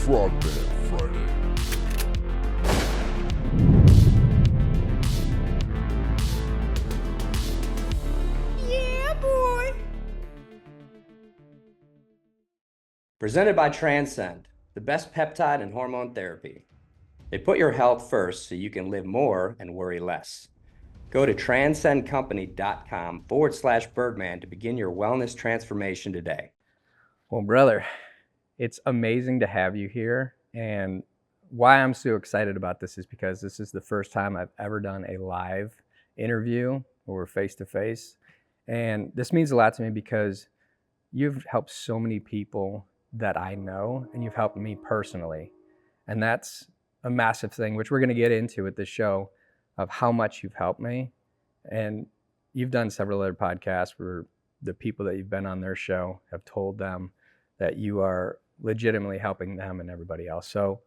Frogman Friday. Yeah, boy. Presented by Transcend, the best peptide and hormone therapy. They put your health first so you can live more and worry less. Go to transcendcompany.com/Birdman to begin your wellness transformation today. Well, brother, it's amazing to have you here. And why I'm so excited about this is because this is the first time I've ever done a live interview where we're face to face. And this means a lot to me because you've helped so many people that I know, and you've helped me personally. And that's a massive thing, which we're going to get into with this show, of how much you've helped me. And you've done several other podcasts where the people that you've been on their show have told them that you are legitimately helping them and everybody else. So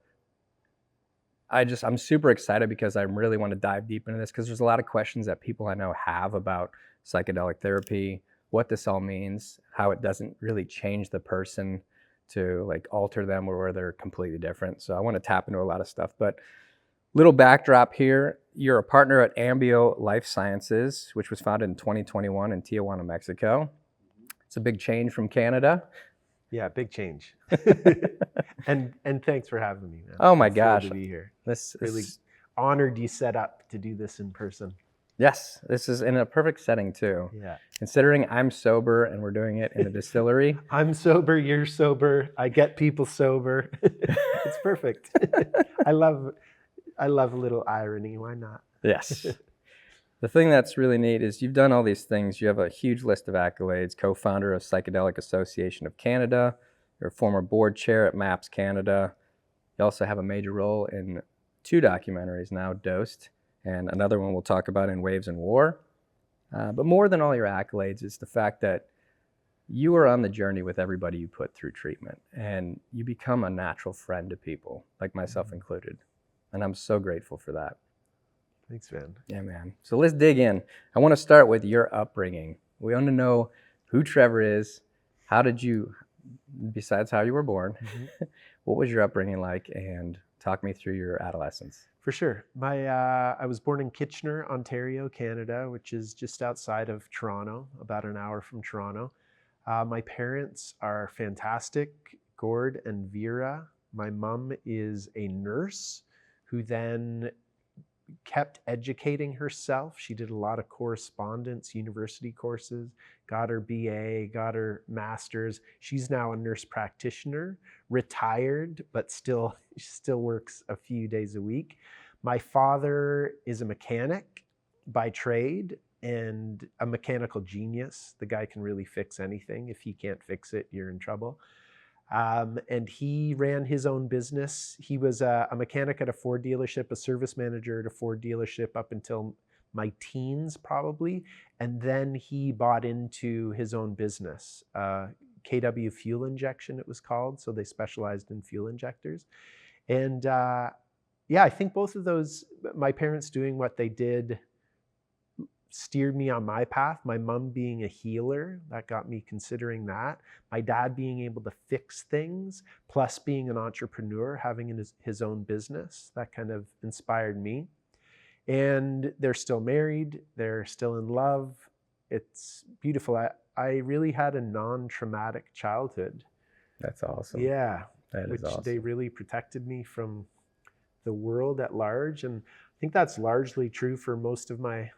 I'm super excited because I really want to dive deep into this, because there's a lot of questions that people I know have about psychedelic therapy, what this all means, how it doesn't really change the person to like alter them or where they're completely different. So I want to tap into a lot of stuff. But little backdrop here, you're a partner at Ambio Life Sciences, which was founded in 2021 in Tijuana, Mexico. It's a big change from Canada. Yeah, big change. and thanks for having me, man. Oh my It's thrilled gosh. to be here. This Really is, honored you set up to do this in person. yes, this is in a perfect setting too. Yeah. Considering I'm sober and we're doing it in a distillery. I'm sober, you're sober. I get people sober. It's perfect. I love a little irony. Why not? Yes. The thing that's really neat is you've done all these things. You have a huge list of accolades, co-founder of Psychedelic Association of Canada. You're a former board chair at MAPS Canada. You also have a major role in 2 documentaries now, Dosed, and another one we'll talk about in Waves and War. But more than all your accolades is the fact that you are on the journey with everybody you put through treatment, and you become a natural friend to people, like myself included. And I'm so grateful for that. Thanks, man. Yeah, man. So let's dig in. I want to start with your upbringing. We want to know who Trevor is. How did you, besides how you were born, what was your upbringing like? And talk me through your adolescence. For sure. I was born in Kitchener, Ontario, Canada, which is just outside of Toronto, about an hour from Toronto. My parents are fantastic, Gord and Vera. My mom is a nurse who then kept educating herself. She did a lot of correspondence, university courses, got her BA, got her master's. She's now a nurse practitioner, retired, but she still works a few days a week. My father is a mechanic by trade and a mechanical genius. The guy can really fix anything. If he can't fix it, you're in trouble. And he ran his own business. He was a mechanic at a Ford dealership, a service manager at a Ford dealership up until my teens probably. And then he bought into his own business, KW Fuel Injection it was called. So they specialized in fuel injectors. And yeah, I think both of those, my parents doing what they did, steered me on my path. My mom being a healer, that got me considering that. My dad being able to fix things, plus being an entrepreneur, having his own business, that kind of inspired me. And they're still married, they're still in love. It's beautiful. I really had a non-traumatic childhood. That's awesome. Yeah, That is awesome. they really protected me from the world at large. And I think that's largely true for most of my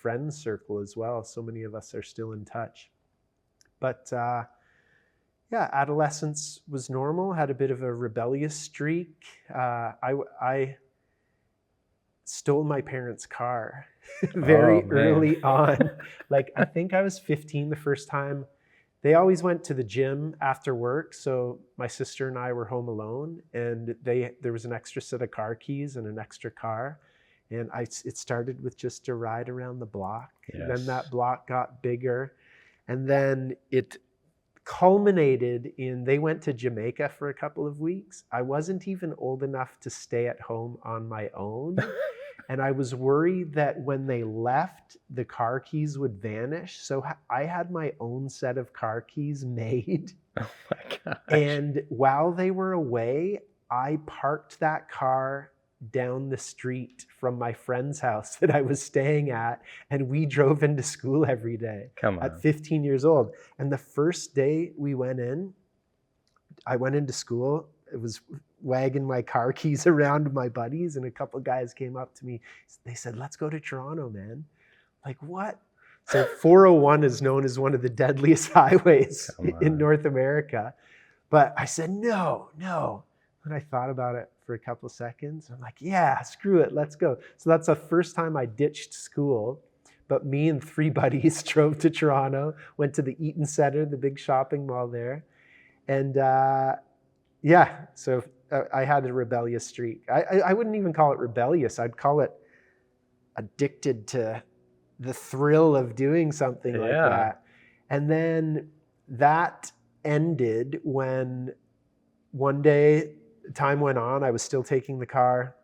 friends circle as well. So many of us are still in touch. But yeah, adolescence was normal, had a bit of a rebellious streak. I stole my parents' car very early on. Like, I think I was 15 the first time. They always went to the gym after work, so my sister and I were home alone, and there was an extra set of car keys and an extra car. And it started with just a ride around the block. Yes. And then that block got bigger. And then it culminated in, they went to Jamaica for a couple of weeks. I wasn't even old enough to stay at home on my own. And I was worried that when they left, the car keys would vanish. So I had my own set of car keys made. Oh my gosh. And while they were away, I parked that car down the street from my friend's house that I was staying at, and we drove into school every day Come at on. 15 years old. And the first day we went in, I went into school. It was wagging my car keys around to my buddies, and a couple guys came up to me. They said, "Let's go to Toronto, man." Like, what? So 401 is known as one of the deadliest highways in North America. But I said, no. And I thought about it for a couple of seconds. I'm like, yeah, screw it, let's go. So that's the first time I ditched school. But me and 3 buddies drove to Toronto, went to the Eaton Centre, the big shopping mall there. And so I had a rebellious streak. I wouldn't even call it rebellious. I'd call it addicted to the thrill of doing something like that. And then that ended when one day, time went on, I was still taking the car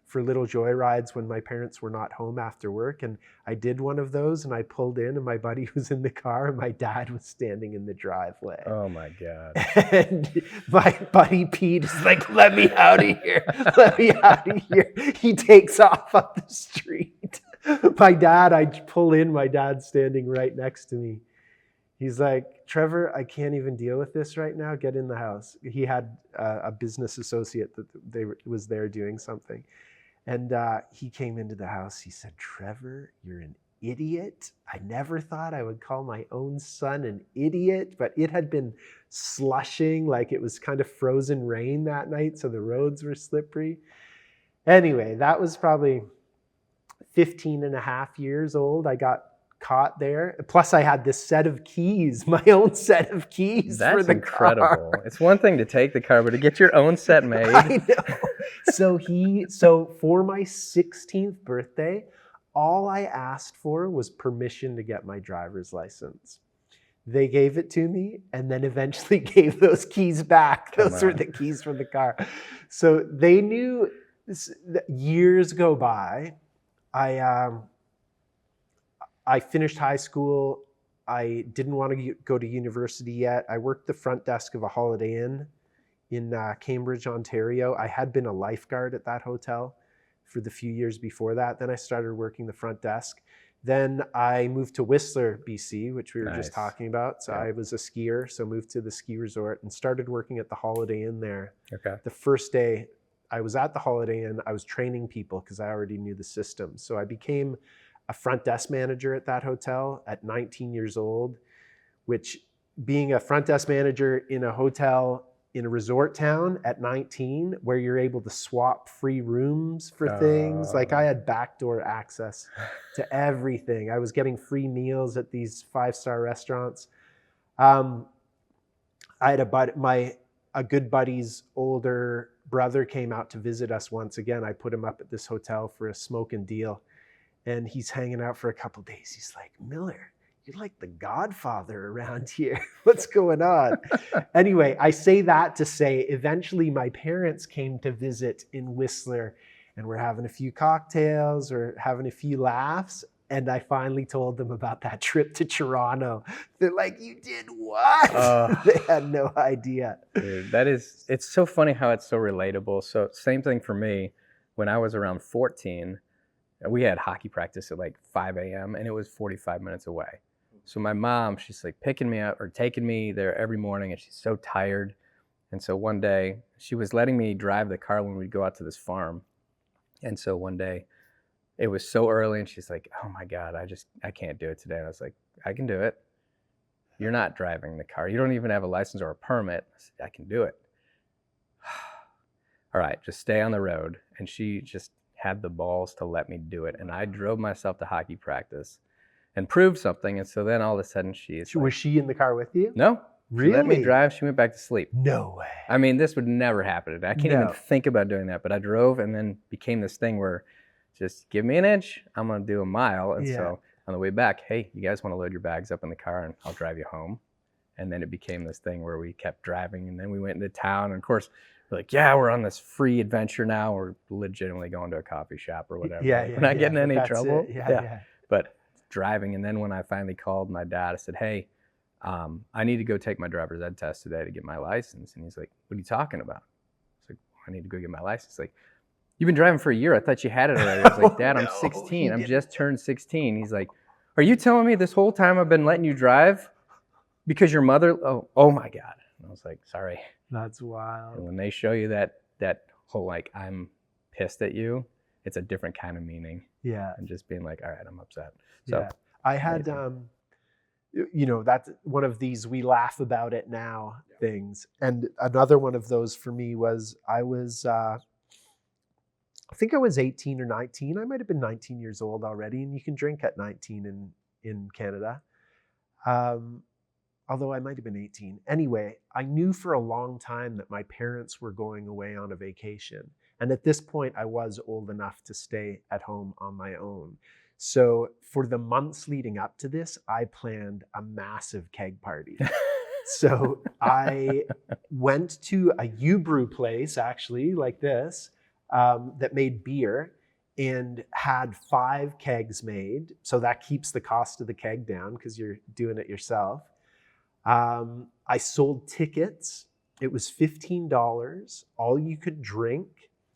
for little joyrides when my parents were not home after work. And I did one of those, and I pulled in, and my buddy was in the car, and my dad was standing in the driveway. Oh my God. And my buddy Pete is like, let me out of here. Let me out of here. He takes off up the street. My dad, I pull in, my dad's standing right next to me. He's like, Trevor, I can't even deal with this right now. Get in the house. He had a business associate that was there doing something. And he came into the house. He said, Trevor, you're an idiot. I never thought I would call my own son an idiot, but it had been slushing, like it was kind of frozen rain that night, so the roads were slippery. Anyway, that was probably 15 and a half years old. I got caught there. Plus I had this set of keys, my own set of keys. That's for the incredible. car. It's one thing to take the car, but to get your own set made. I know. So for my 16th birthday, all I asked for was permission to get my driver's license. They gave it to me, and then eventually gave those keys back. Those were the keys for the car. So they knew. Years go by. I finished high school. I didn't want to go to university yet. I worked the front desk of a Holiday Inn in Cambridge, Ontario. I had been a lifeguard at that hotel for the few years before that. Then I started working the front desk. Then I moved to Whistler, BC, which we were just talking about. So I was a skier, so moved to the ski resort and started working at the Holiday Inn there. Okay. The first day I was at the Holiday Inn, I was training people because I already knew the system. So I became a front desk manager at that hotel at 19 years old, which being a front desk manager in a hotel in a resort town at 19, where you're able to swap free rooms for things. Like I had backdoor access to everything. I was getting free meals at these 5-star restaurants. I had a good buddy's older brother came out to visit us once again. I put him up at this hotel for a smoking deal. And he's hanging out for a couple days. He's like, Miller, you're like the godfather around here. What's going on? Anyway, I say that to say, eventually my parents came to visit in Whistler, and we're having a few cocktails or having a few laughs. And I finally told them about that trip to Toronto. They're like, you did what? They had no idea. Dude, it's so funny how it's so relatable. So same thing for me. When I was around 14, we had hockey practice at like 5 a.m. and it was 45 minutes away. So my mom, she's like picking me up or taking me there every morning, and she's so tired. And so one day she was letting me drive the car when we'd go out to this farm. And so one day it was so early, and she's like, oh my God, I can't do it today. And I was like, I can do it. You're not driving the car. You don't even have a license or a permit. I said, I can do it. All right, just stay on the road. And she just had the balls to let me do it. And I drove myself to hockey practice and proved something. And so then all of a sudden was she in the car with you? No. Really? She let me drive. She went back to sleep. No way. I mean, this would never happen. I can't even think about doing that. But I drove, and then became this thing where just give me an inch, I'm going to do a mile. And so on the way back, hey, you guys want to load your bags up in the car and I'll drive you home. And then it became this thing where we kept driving, and then we went into town. And of course, we're like, yeah, we're on this free adventure now. We're legitimately going to a coffee shop or whatever. We're not getting any trouble. But driving. And then when I finally called my dad, I said, hey, I need to go take my driver's ed test today to get my license. And he's like, what are you talking about? I was like, I need to go get my license. Like, you've been driving for a year. I thought you had it already. I was like, Dad, I'm 16. I'm just turned 16. He's like, are you telling me this whole time I've been letting you drive because your mother, oh my God. And I was like, sorry. That's wild. And when they show you that whole, like, I'm pissed at you, it's a different kind of meaning. Yeah. And just being like, all right, I'm upset. So yeah. I had, that's one of these we laugh about it now things. And another one of those for me was I think I was 18 or 19. I might have been 19 years old already, and you can drink at 19 in Canada. Although I might have been 18. Anyway, I knew for a long time that my parents were going away on a vacation. And at this point, I was old enough to stay at home on my own. So for the months leading up to this, I planned a massive keg party. So I went to a U-brew place, actually, like this, that made beer and had 5 kegs made. So that keeps the cost of the keg down because you're doing it yourself. I sold tickets. It was $15, all you could drink.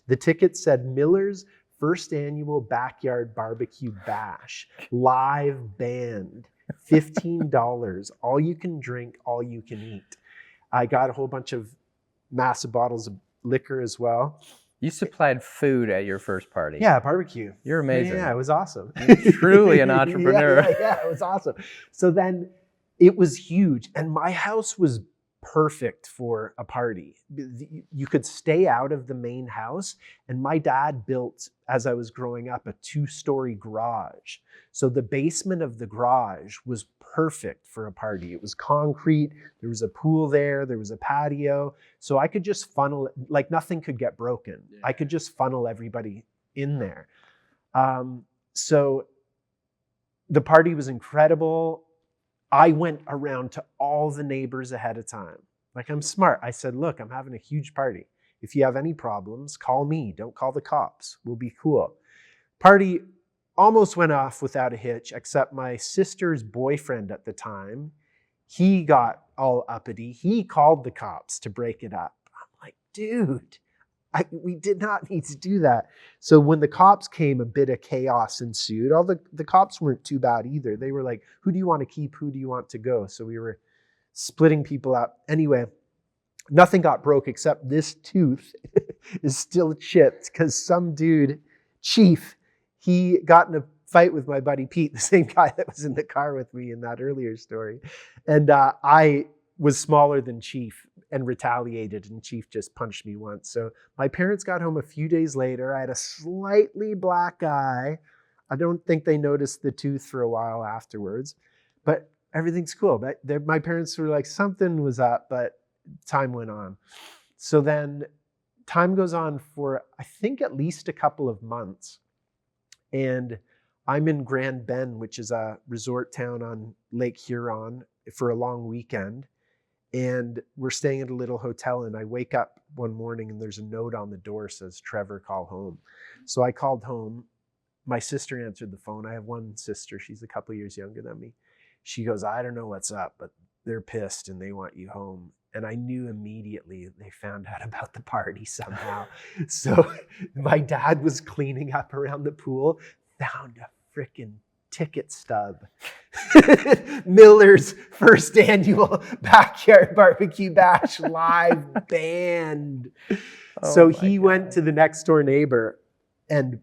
The ticket said Miller's first annual backyard barbecue bash, live band, $15, all you can drink, all you can eat. I got a whole bunch of massive bottles of liquor as well. you supplied food at your first party. Yeah, barbecue. You're amazing. Yeah, it was awesome. You're truly an entrepreneur. Yeah, it was awesome. So then it was huge. And my house was perfect for a party. You could stay out of the main house. And my dad built, as I was growing up, a 2-story garage. So the basement of the garage was perfect for a party. It was concrete. There was a pool there. There was a patio. So I could just funnel, like nothing could get broken. Yeah. I could just funnel everybody in there. So the party was incredible. I went around to all the neighbors ahead of time. Like, I'm smart. I said, look, I'm having a huge party. If you have any problems, call me. Don't call the cops. We'll be cool. Party almost went off without a hitch, except my sister's boyfriend at the time, he got all uppity. He called the cops to break it up. I'm like, dude, we did not need to do that. So when the cops came, a bit of chaos ensued. All the cops weren't too bad either. They were like, who do you want to keep? Who do you want to go? So we were splitting people up. Anyway, nothing got broke except this tooth is still chipped because some dude, Chief, he got in a fight with my buddy Pete, the same guy that was in the car with me in that earlier story. And I was smaller than Chief and retaliated, and Chief just punched me once. So my parents got home a few days later. I had a slightly black eye. I don't think they noticed the tooth for a while afterwards, but everything's cool. But my parents were like, something was up, but time went on. So then time goes on for, I think, at least a couple of months. And I'm in Grand Bend, which is a resort town on Lake Huron, for a long weekend. And we're staying at a little hotel, and I wake up one morning and there's a note on the door that says, Trevor, call home. So I called home. My sister answered the phone. I have one sister. She's a couple years younger than me. She goes, I don't know what's up, but they're pissed and they want you home. And I knew immediately they found out about the party somehow. So my dad was cleaning up around the pool, found a freaking ticket stub. Miller's first annual backyard barbecue bash live band. So he went to the next door neighbor, and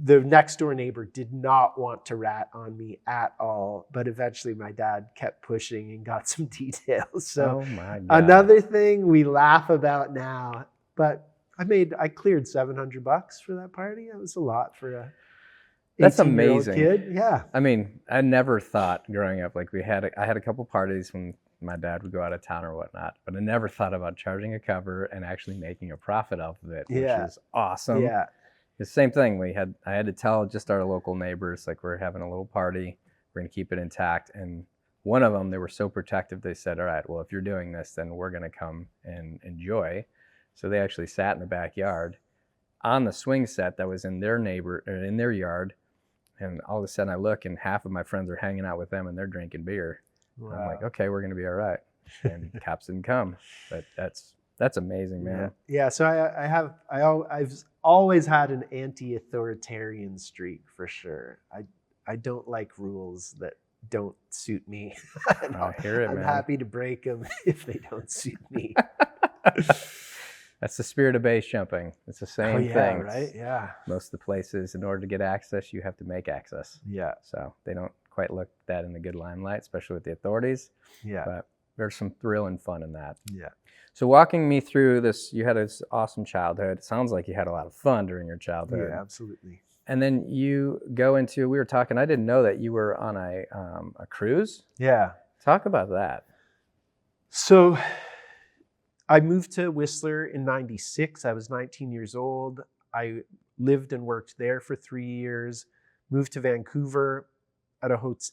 the next door neighbor did not want to rat on me at all. But eventually my dad kept pushing and got some details. So another thing we laugh about now, but I cleared $700 for that party. That was a lot for a That's amazing. Kid. Yeah. I mean, I never thought growing up, like I had a couple parties when my dad would go out of town or whatnot, but I never thought about charging a cover and actually making a profit off of it, which is awesome. Yeah. The same thing. I had to tell just our local neighbors, like, we're having a little party, we're going to keep it intact. And one of them, they were so protective. They said, all right, well, if you're doing this, then we're going to come and enjoy. So they actually sat in the backyard on the swing set that was in their yard. And all of a sudden I look, and half of my friends are hanging out with them and they're drinking beer. And I'm like, Wow. okay, we're gonna be all right. And cops didn't come. But that's amazing, man. Yeah. So I've always had an anti-authoritarian streak for sure. I don't like rules that don't suit me. I hear it, I'm man. happy to break them if they don't suit me. That's the spirit of base jumping. It's the same Oh yeah, thing. right? Yeah. Most of the places, in order to get access, you have to make access. Yeah. So they don't quite look at that in the good limelight, especially with the authorities. Yeah. But there's some thrill and fun in that. Yeah. So walking me through this, you had this awesome childhood. It sounds like you had a lot of fun during your childhood. Yeah, absolutely. And then you go into, we were talking, I didn't know that you were on a cruise. Yeah. Talk about that. So I moved to Whistler in 96. I was 19 years old. I lived and worked there for 3 years, moved to Vancouver,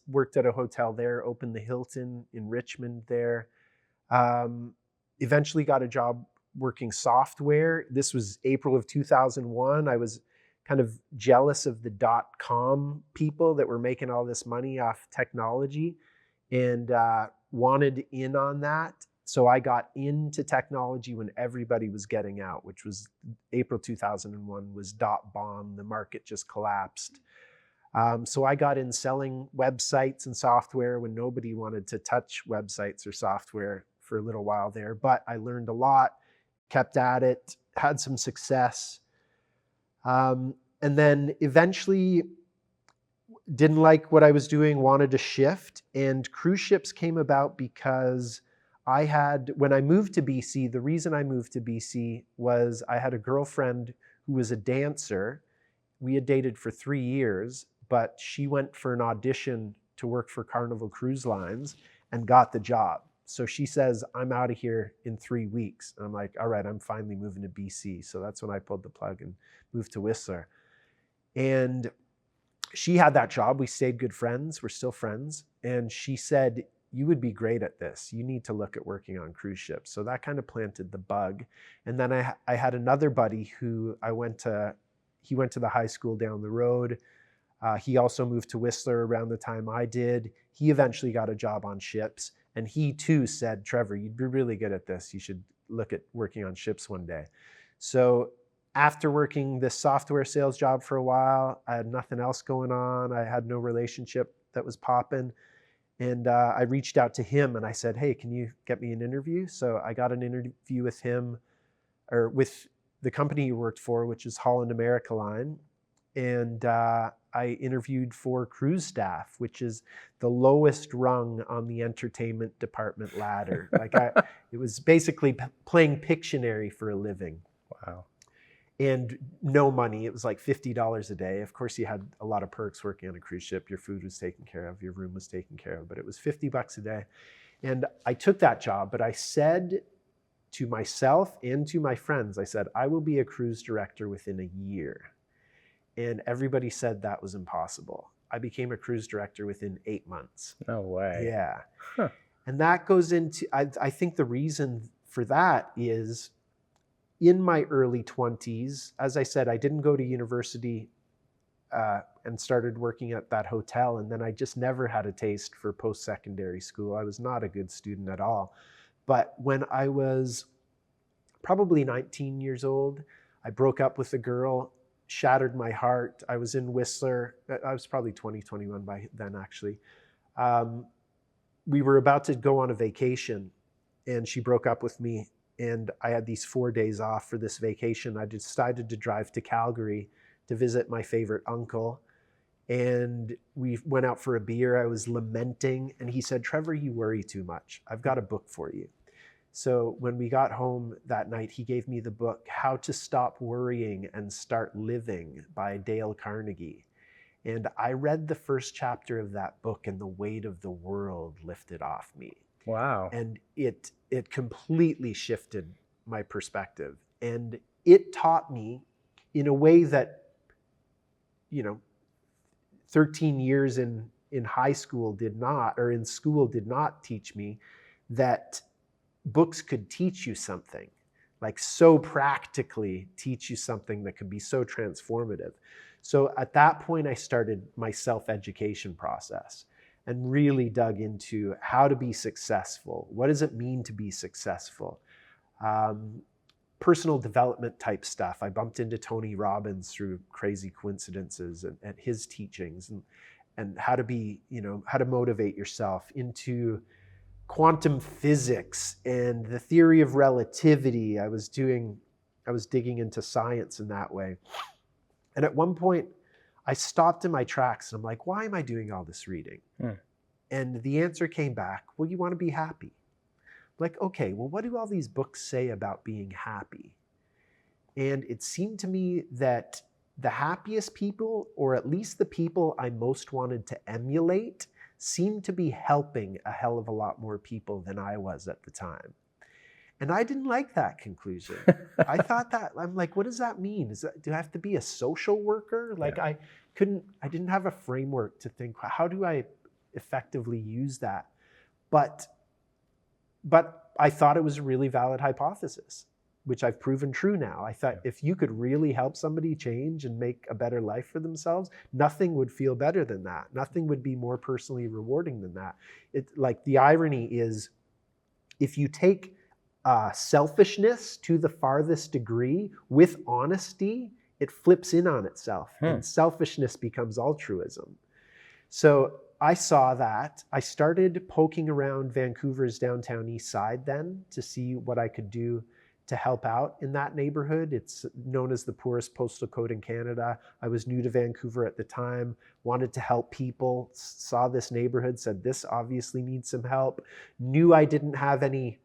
worked at a hotel there, opened the Hilton in Richmond there. Eventually got a job working software. This was April of 2001. I was kind of jealous of the .com people that were making all this money off technology and wanted in on that. So I got into technology when everybody was getting out, which was April 2001 was .bomb. The market just collapsed. So I got in selling websites and software when nobody wanted to touch websites or software for a little while there. But I learned a lot, kept at it, had some success. And then eventually didn't like what I was doing, wanted to shift. And cruise ships came about because when I moved to BC, the reason I moved to BC was I had a girlfriend who was a dancer. We had dated for 3 years, but she went for an audition to work for Carnival Cruise Lines and got the job. So she says, I'm out of here in 3 weeks. And I'm like, all right, I'm finally moving to BC. So that's when I pulled the plug and moved to Whistler. And she had that job. We stayed good friends. We're still friends. And she said, you would be great at this. You need to look at working on cruise ships. So that kind of planted the bug. And then I had another buddy who he went to the high school down the road. He also moved to Whistler around the time I did. He eventually got a job on ships. And he too said, Trevor, you'd be really good at this. You should look at working on ships one day. So after working this software sales job for a while, I had nothing else going on. I had no relationship that was popping. And I reached out to him and I said, hey, can you get me an interview? So I got an interview with him, or with the company he worked for, which is Holland America Line. And I interviewed for cruise staff, which is the lowest rung on the entertainment department ladder. It was basically playing Pictionary for a living. Wow. And no money. It was like $50 a day. Of course, you had a lot of perks working on a cruise ship. Your food was taken care of, your room was taken care of, but it was $50 a day. And I took that job, but I said to myself and to my friends, I said, I will be a cruise director within a year. And everybody said that was impossible. I became a cruise director within 8 months. No way. Yeah. Huh. And that goes into, I think the reason for that is in my early 20s, as I said, I didn't go to university and started working at that hotel. And then I just never had a taste for post-secondary school. I was not a good student at all. But when I was probably 19 years old, I broke up with a girl, shattered my heart. I was in Whistler. I was probably 20, 21 by then, actually. We were about to go on a vacation and she broke up with me. And I had these 4 days off for this vacation. I decided to drive to Calgary to visit my favorite uncle. And we went out for a beer. I was lamenting. And he said, Trevor, you worry too much. I've got a book for you. So when we got home that night, he gave me the book, How to Stop Worrying and Start Living by Dale Carnegie. And I read the first chapter of that book and the weight of the world lifted off me. Wow. And it completely shifted my perspective. And it taught me in a way that, 13 years in high school did not, or in school did not teach me, that books could teach you something, like so practically teach you something that could be so transformative. So at that point, I started my self-education process. and really dug into how to be successful. What does it mean to be successful? Personal development type stuff. I bumped into Tony Robbins through crazy coincidences and his teachings, and how to be, how to motivate yourself, into quantum physics and the theory of relativity. I was digging into science in that way. And at one point, I stopped in my tracks and I'm like, why am I doing all this reading? And the answer came back, well, you want to be happy. Like, okay, well, what do all these books say about being happy? And it seemed to me that the happiest people, or at least the people I most wanted to emulate, seemed to be helping a hell of a lot more people than I was at the time. And I didn't like that conclusion. I thought that, I'm like, what does that mean? Do I have to be a social worker? Like, I didn't have a framework to think, how do I effectively use that? But I thought it was a really valid hypothesis, which I've proven true now. I thought if you could really help somebody change and make a better life for themselves, nothing would feel better than that. Nothing would be more personally rewarding than that. Like, the irony is, if you take selfishness to the farthest degree with honesty, it flips in on itself, and selfishness becomes altruism. So I saw that. I started poking around Vancouver's downtown east side then to see what I could do to help out in that neighborhood. It's known as the poorest postal code in Canada. I was new to Vancouver at the time, wanted to help people, saw this neighborhood, said this obviously needs some help, knew I didn't have any,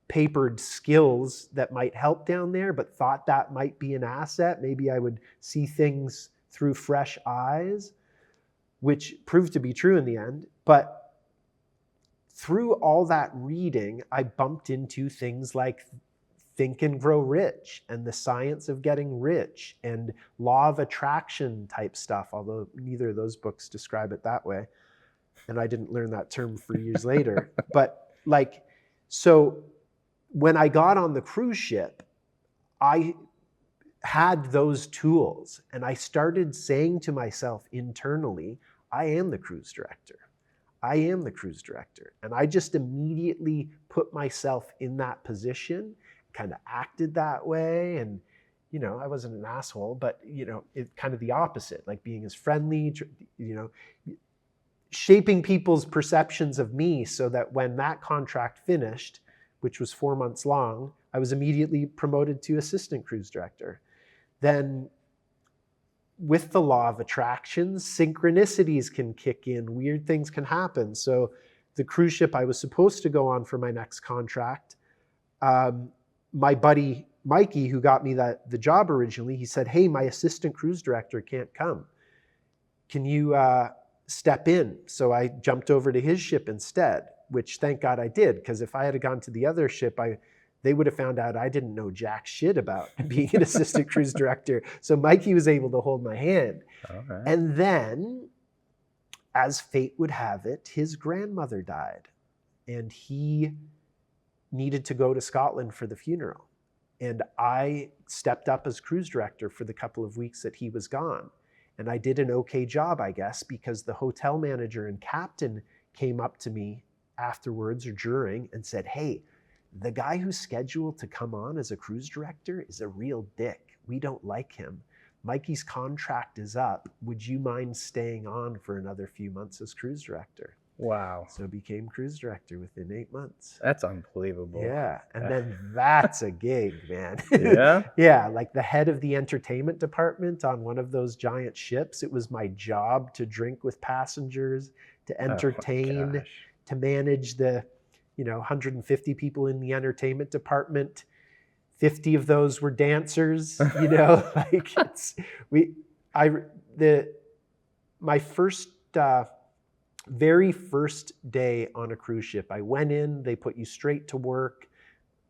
papered skills that might help down there, but thought that might be an asset. Maybe I would see things through fresh eyes, which proved to be true in the end. But through all that reading, I bumped into things like Think and Grow Rich and the science of getting rich and law of attraction type stuff, although neither of those books describe it that way. And I didn't learn that term for years later. But so when I got on the cruise ship, I had those tools, and I started saying to myself internally, I am the cruise director. I am the cruise director. And I just immediately put myself in that position, kind of acted that way. And, I wasn't an asshole, but, it kind of the opposite, like being as friendly, shaping people's perceptions of me so that when that contract finished, which was 4 months long, I was immediately promoted to assistant cruise director. Then with the law of attraction, synchronicities can kick in, weird things can happen. So the cruise ship I was supposed to go on for my next contract, my buddy Mikey, who got me the job originally, he said, hey, my assistant cruise director can't come. Can you step in? So I jumped over to his ship instead, which thank God I did, because if I had gone to the other ship, they would have found out I didn't know jack shit about being an assistant cruise director. So Mikey was able to hold my hand. Okay. And then, as fate would have it, his grandmother died, and he needed to go to Scotland for the funeral. And I stepped up as cruise director for the couple of weeks that he was gone. And I did an okay job, I guess, because the hotel manager and captain came up to me afterwards or during and said, hey, the guy who's scheduled to come on as a cruise director is a real dick. We don't like him. Mikey's contract is up. Would you mind staying on for another few months as cruise director? Wow. So became cruise director within 8 months. That's unbelievable. Yeah. And then that's a gig, man. Yeah? Yeah. Like the head of the entertainment department on one of those giant ships. It was my job to drink with passengers, to entertain, to manage the 150 people in the entertainment department. 50 of those were dancers, like my very first day on a cruise ship, I went in, they put you straight to work,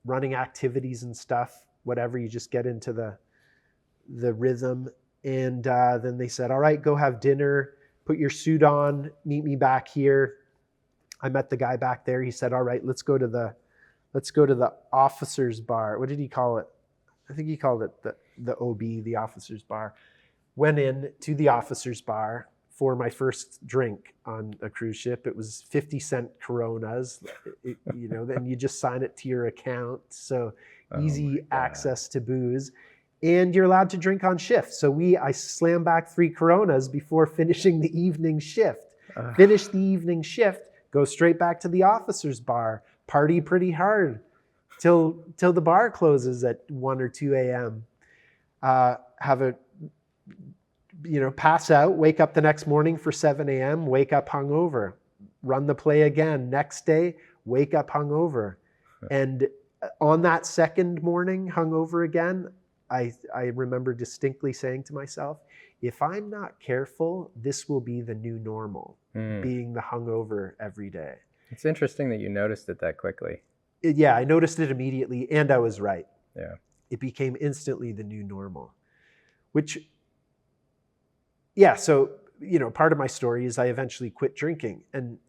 running activities and stuff, whatever, you just get into the rhythm. And then they said, all right, go have dinner, put your suit on, meet me back here. I met the guy back there. He said, all right, let's go to the officer's bar. What did he call it? I think he called it the OB, the officer's bar. Went in to the officer's bar, for my first drink on a cruise ship. It was 50-cent Coronas, then you just sign it to your account. So easy access to booze. And you're allowed to drink on shift. So I slammed back 3 Coronas before finishing the evening shift. Finish the evening shift, go straight back to the officer's bar, party pretty hard till the bar closes at 1 or 2 a.m. Pass out, wake up the next morning for 7 a.m., wake up hungover, run the play again. Next day, wake up hungover. And on that second morning, hungover again, I remember distinctly saying to myself, if I'm not careful, this will be the new normal, being the hungover every day. It's interesting that you noticed it that quickly. Yeah, I noticed it immediately, and I was right. Yeah. It became instantly the new normal, which, yeah, so, part of my story is I eventually quit drinking, and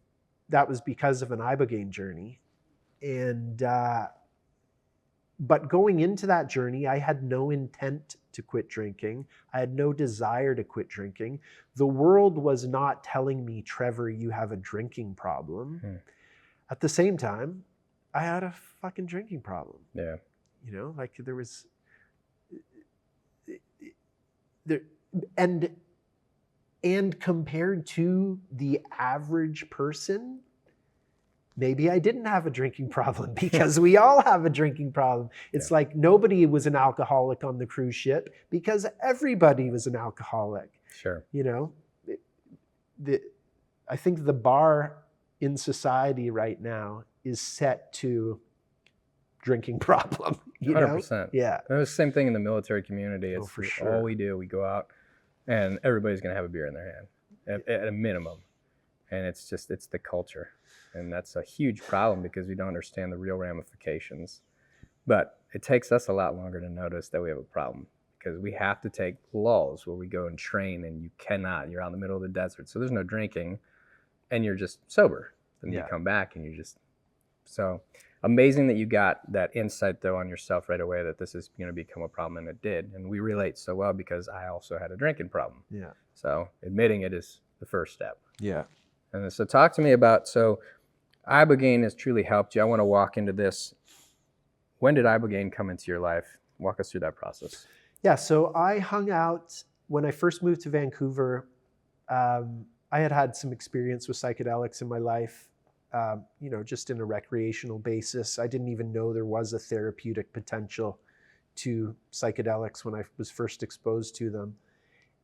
that was because of an Ibogaine journey. And, but going into that journey, I had no intent to quit drinking. I had no desire to quit drinking. The world was not telling me, Trevor, you have a drinking problem. At the same time, I had a fucking drinking problem. Yeah. There was, and compared to the average person, maybe I didn't have a drinking problem, because we all have a drinking problem. It's like nobody was an alcoholic on the cruise ship because everybody was an alcoholic. Sure. I think the bar in society right now is set to drinking problem. 100%. Yeah. It was the same thing in the military community. It's for sure. all we do. We go out and everybody's going to have a beer in their hand at a minimum. And it's the culture. And that's a huge problem because we don't understand the real ramifications. But it takes us a lot longer to notice that we have a problem, because we have to take lulls where we go and train, and you're out in the middle of the desert. So there's no drinking and you're just sober. Then you come back and so amazing that you got that insight though on yourself right away that this is going to become a problem, and it did. And we relate so well because I also had a drinking problem. Yeah. So admitting it is the first step. Yeah. And so talk to me about, Ibogaine has truly helped you. I want to walk into this. When did Ibogaine come into your life? Walk us through that process. Yeah, so I hung out when I first moved to Vancouver. I had some experience with psychedelics in my life, just in a recreational basis. I didn't even know there was a therapeutic potential to psychedelics when I was first exposed to them.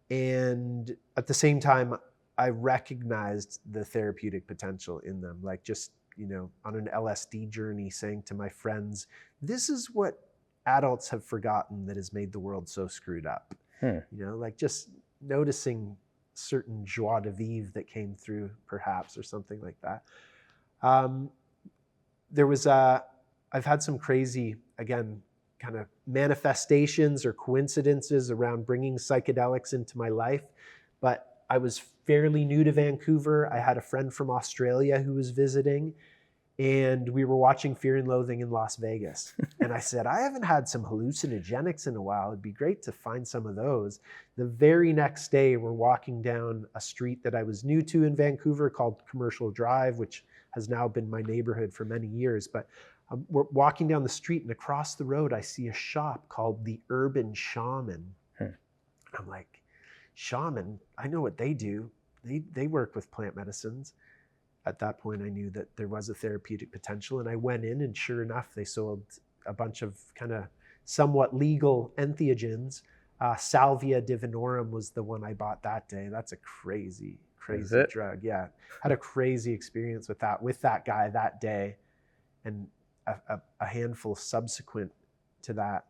And at the same time, I recognized the therapeutic potential in them, on an LSD journey, saying to my friends, this is what adults have forgotten that has made the world so screwed up. Just noticing certain joie de vivre that came through, perhaps, or something like that. I've had some crazy, again, kind of manifestations or coincidences around bringing psychedelics into my life, but I was fairly new to Vancouver. I had a friend from Australia who was visiting, and we were watching Fear and Loathing in Las Vegas. And I said, I haven't had some hallucinogenics in a while. It'd be great to find some of those. The very next day, we're walking down a street that I was new to in Vancouver called Commercial Drive, which has now been my neighborhood for many years. But we're walking down the street, and across the road, I see a shop called the Urban Shaman. I'm like, shaman, I know what they do. They work with plant medicines. At that point, I knew that there was a therapeutic potential, and I went in, and sure enough, they sold a bunch of kind of somewhat legal entheogens. Salvia divinorum was the one I bought that day. That's a crazy drug. Yeah, had a crazy experience with that guy that day, and a handful subsequent to that.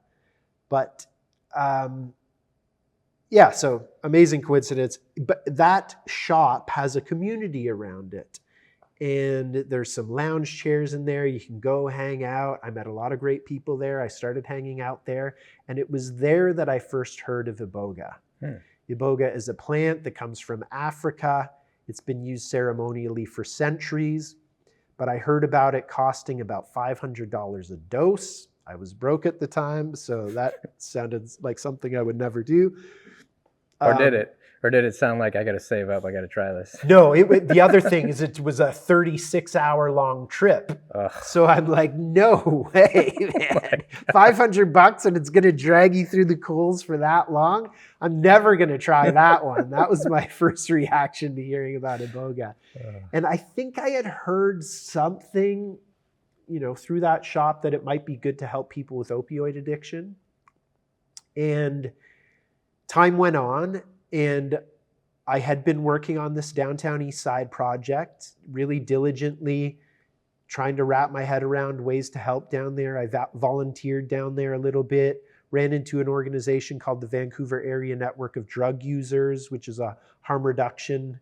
But yeah, so amazing coincidence. But that shop has a community around it. And there's some lounge chairs in there. You can go hang out. I met a lot of great people there. I started hanging out there. And it was there that I first heard of Iboga. Iboga is a plant that comes from Africa. It's been used ceremonially for centuries. But I heard about it costing about $500 a dose. I was broke at the time, so that sounded like something I would never do. Or did it? Or did it sound like I got to save up? I got to try this. No, the other thing is it was a 36-hour-long trip. Ugh. So I'm like, no way, man. $500 and it's going to drag you through the coals for that long? I'm never going to try that one. That was my first reaction to hearing about Iboga. And I think I had heard something, through that shop that it might be good to help people with opioid addiction. And time went on, and I had been working on this downtown East Side project, really diligently trying to wrap my head around ways to help down there. I volunteered down there a little bit, ran into an organization called the Vancouver Area Network of Drug Users, which is a harm reduction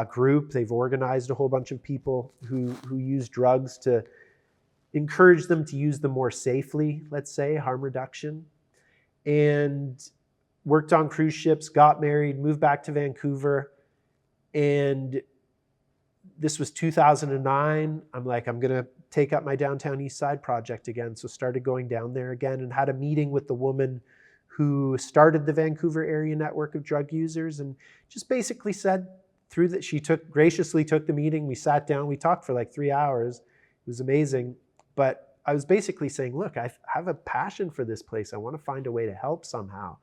group. They've organized a whole bunch of people who use drugs to encourage them to use them more safely, let's say, harm reduction. And worked on cruise ships, got married, moved back to Vancouver. And this was 2009. I'm like, I'm going to take up my downtown East Side project again. So started going down there again and had a meeting with the woman who started the Vancouver Area Network of Drug Users, and just basically said through that she graciously took the meeting. We sat down, we talked for like 3 hours. It was amazing. But I was basically saying, look, I have a passion for this place. I want to find a way to help somehow.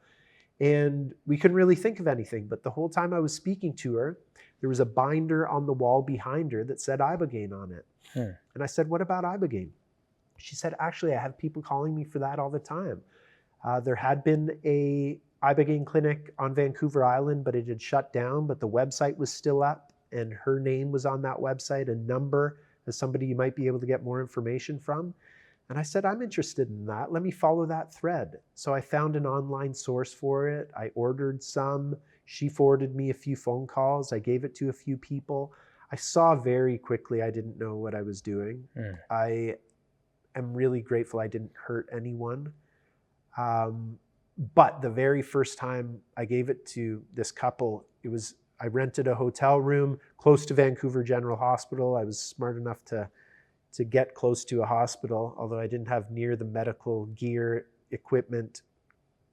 And we couldn't really think of anything. But the whole time I was speaking to her, there was a binder on the wall behind her that said Ibogaine on it. And I said, what about Ibogaine? She said, actually, I have people calling me for that all the time. There had been a Ibogaine clinic on Vancouver Island, but it had shut down, but the website was still up, and her name was on that website, a number as somebody you might be able to get more information from. And I said, I'm interested in that. Let me follow that thread. So I found an online source for it. I ordered some. She forwarded me a few phone calls. I gave it to a few people. I saw very quickly I didn't know what I was doing. I am really grateful I didn't hurt anyone. But the very first time I gave it to this couple, I rented a hotel room close to Vancouver General Hospital. I was smart enough to get close to a hospital, although I didn't have near the medical gear, equipment,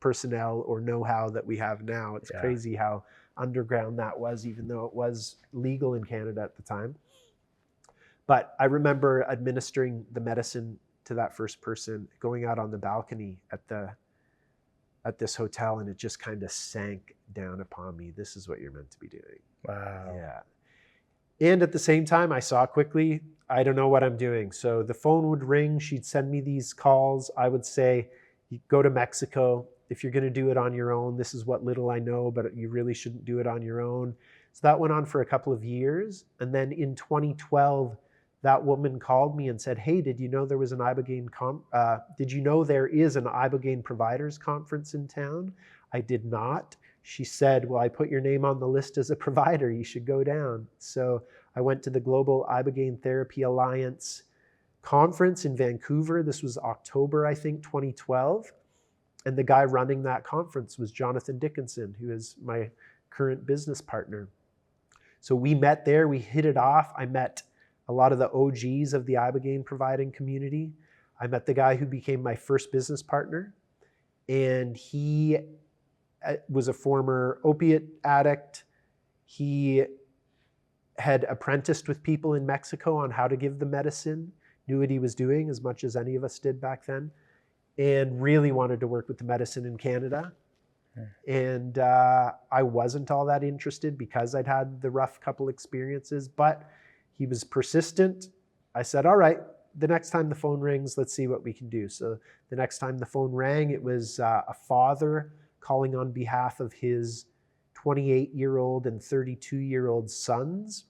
personnel, or know-how that we have now. It's crazy how underground that was, even though it was legal in Canada at the time. But I remember administering the medicine to that first person, going out on the balcony at this hotel, and it just kind of sank down upon me. This is what you're meant to be doing. Wow. Yeah. And at the same time, I saw quickly, I don't know what I'm doing. So the phone would ring. She'd send me these calls. I would say, go to Mexico. If you're going to do it on your own, this is what little I know, but you really shouldn't do it on your own. So that went on for a couple of years. And then in 2012, that woman called me and said, hey, did you know there was an Ibogaine did you know there is an Ibogaine Providers Conference in town? I did not. She said, well, I put your name on the list as a provider. You should go down. So I went to the Global Ibogaine Therapy Alliance conference in Vancouver. This was October, I think, 2012. And the guy running that conference was Jonathan Dickinson, who is my current business partner. So we met there. We hit it off. I met a lot of the OGs of the Ibogaine providing community. I met the guy who became my first business partner. And he was a former opiate addict. He had apprenticed with people in Mexico on how to give the medicine, knew what he was doing as much as any of us did back then, and really wanted to work with the medicine in Canada. And I wasn't all that interested because I'd had the rough couple experiences, but he was persistent. I said, all right, the next time the phone rings, let's see what we can do. So the next time the phone rang, it was a father calling on behalf of his 28-year-old and 32-year-old sons.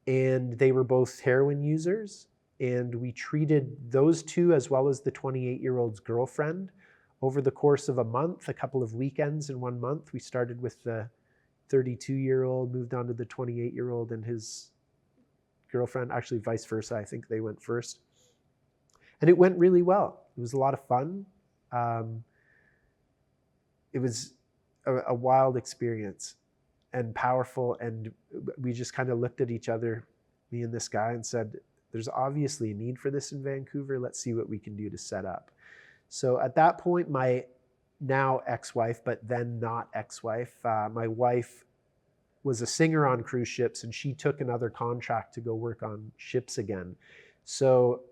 And they were both heroin users. And we treated those two as well as the 28-year-old's girlfriend over the course of a month, a couple of weekends in 1 month. We started with the 32-year-old, moved on to the 28-year-old and his girlfriend, actually vice versa. I think they went first. And it went really well. It was a lot of fun. It was a wild experience and powerful. And we just kind of looked at each other, me and this guy, and said, there's obviously a need for this in Vancouver. Let's see what we can do to set up. So at that point, my now ex-wife, but then not ex-wife. My wife was a singer on cruise ships, and she took another contract to go work on ships again. So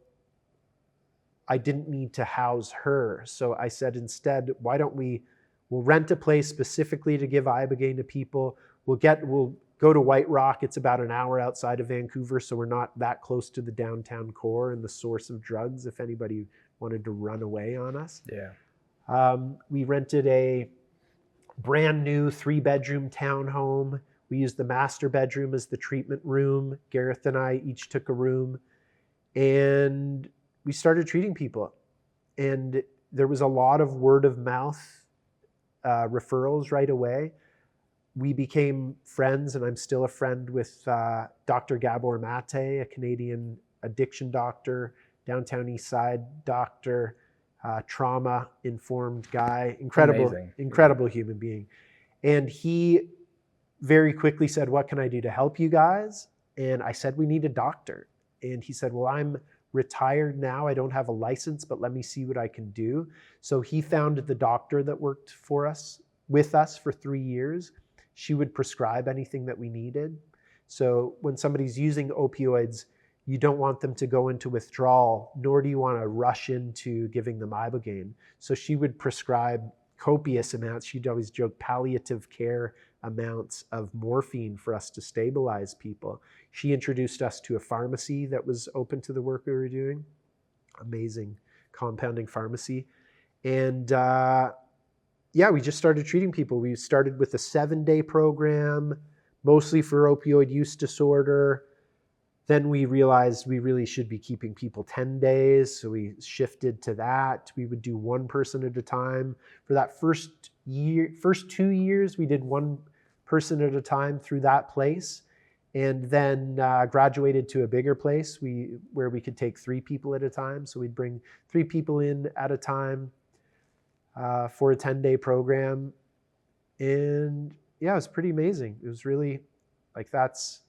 I didn't need to house her. So I said, instead, why don't we'll rent a place specifically to give Ibogaine to people. We'll go to White Rock. It's about an hour outside of Vancouver, so we're not that close to the downtown core and the source of drugs if anybody wanted to run away on us. Yeah. We rented a brand new 3-bedroom townhome. We used the master bedroom as the treatment room. Gareth and I each took a room, and we started treating people. And there was a lot of word of mouth referrals right away. We became friends, and I'm still a friend with Dr. Gabor Mate, a Canadian addiction doctor, downtown East Side doctor, trauma-informed guy, incredible human being. And he very quickly said, what can I do to help you guys? And I said, we need a doctor. And he said, well, I'm retired now. I don't have a license, but let me see what I can do. So he found the doctor that worked with us for 3 years. She would prescribe anything that we needed. So when somebody's using opioids, you don't want them to go into withdrawal, nor do you want to rush into giving them Ibogaine. So she would prescribe copious amounts. She'd always joke palliative care amounts of morphine for us to stabilize people. She introduced us to a pharmacy that was open to the work we were doing. Amazing compounding pharmacy. And we just started treating people. We started with a 7-day program, mostly for opioid use disorder. Then we realized we really should be keeping people 10 days. So we shifted to that. We would do one person at a time. For that first 2 years, we did one person at a time through that place, and then graduated to a bigger place where we could take 3 people at a time. So we'd bring 3 people in at a time for a 10-day program. And yeah, it was pretty amazing. It was really like, that's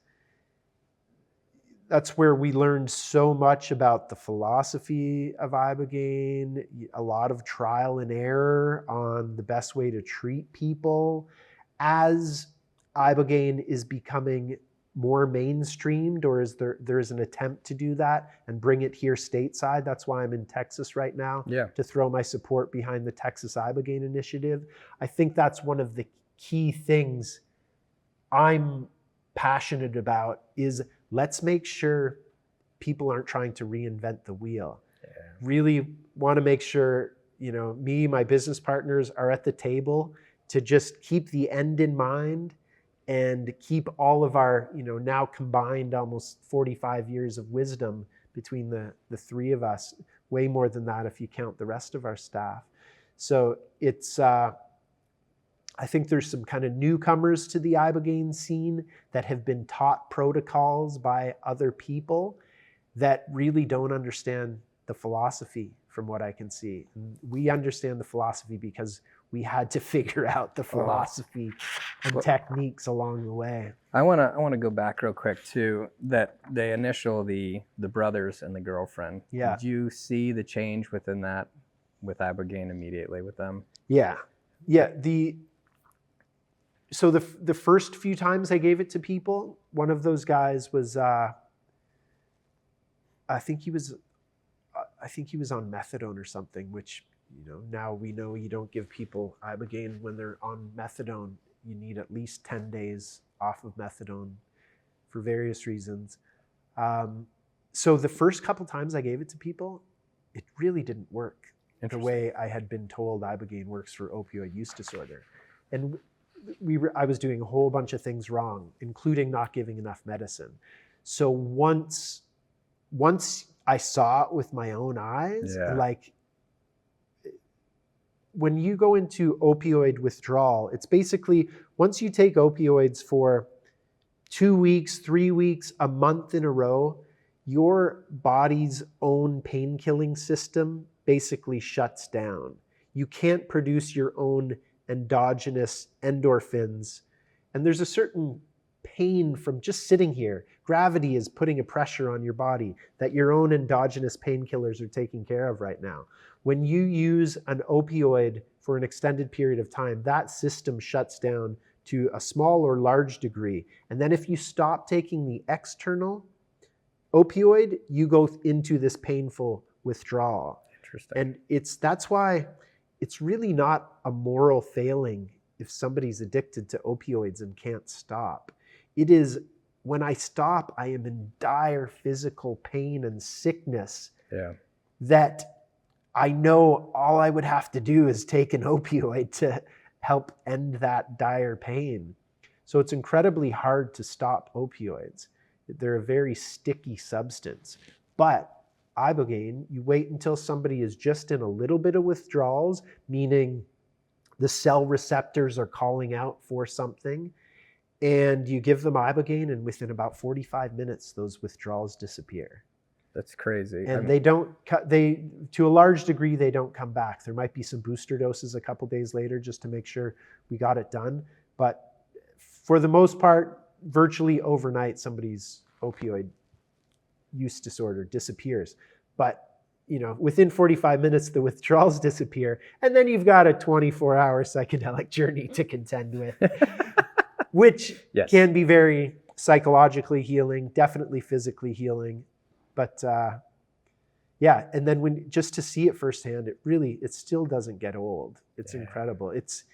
where we learned so much about the philosophy of Ibogaine, a lot of trial and error on the best way to treat people. As Ibogaine is becoming more mainstreamed, or is there's an attempt to do that and bring it here stateside. That's why I'm in Texas right now, to throw my support behind the Texas Ibogaine initiative. I think that's one of the key things I'm passionate about, is let's make sure people aren't trying to reinvent the wheel. Really want to make sure, me, my business partners are at the table to just keep the end in mind and keep all of our, now combined almost 45 years of wisdom between the 3 of us, way more than that if you count the rest of our staff. So it's, I think there's some kind of newcomers to the Ibogaine scene that have been taught protocols by other people that really don't understand the philosophy, from what I can see. And we understand the philosophy because we had to figure out the philosophy and techniques along the way. I want to go back real quick to that, the initial, the brothers and the girlfriend. Yeah. Did you see the change within that with Ibogaine immediately with them? Yeah. So the first few times I gave it to people, one of those guys was, I think he was on methadone or something, which, now we know you don't give people Ibogaine when they're on methadone. You need at least 10 days off of methadone for various reasons. So the first couple times I gave it to people, it really didn't work the way I had been told Ibogaine works for opioid use disorder. And I was doing a whole bunch of things wrong, including not giving enough medicine. So once I saw it with my own eyes, like, when you go into opioid withdrawal, it's basically, once you take opioids for 2 weeks, 3 weeks, a month in a row, your body's own pain-killing system basically shuts down. You can't produce your own endogenous endorphins. And there's a certain pain from just sitting here. Gravity is putting a pressure on your body that your own endogenous painkillers are taking care of right now. When you use an opioid for an extended period of time, that system shuts down to a small or large degree. And then if you stop taking the external opioid, you go into this painful withdrawal. Interesting. And that's why it's really not a moral failing if somebody's addicted to opioids and can't stop. It is when I stop, I am in dire physical pain and sickness that I know all I would have to do is take an opioid to help end that dire pain. So it's incredibly hard to stop opioids. They're a very sticky substance. But Ibogaine, you wait until somebody is just in a little bit of withdrawals, meaning the cell receptors are calling out for something, and you give them Ibogaine, and within about 45 minutes, those withdrawals disappear. That's crazy. And to a large degree, they don't come back. There might be some booster doses a couple days later just to make sure we got it done. But for the most part, virtually overnight, somebody's opioid use disorder disappears. But within 45 minutes, the withdrawals disappear, and then you've got a 24-hour psychedelic journey to contend with, which can be very psychologically healing, definitely physically healing. But and then just to see it firsthand, it still doesn't get old. It's incredible. It's,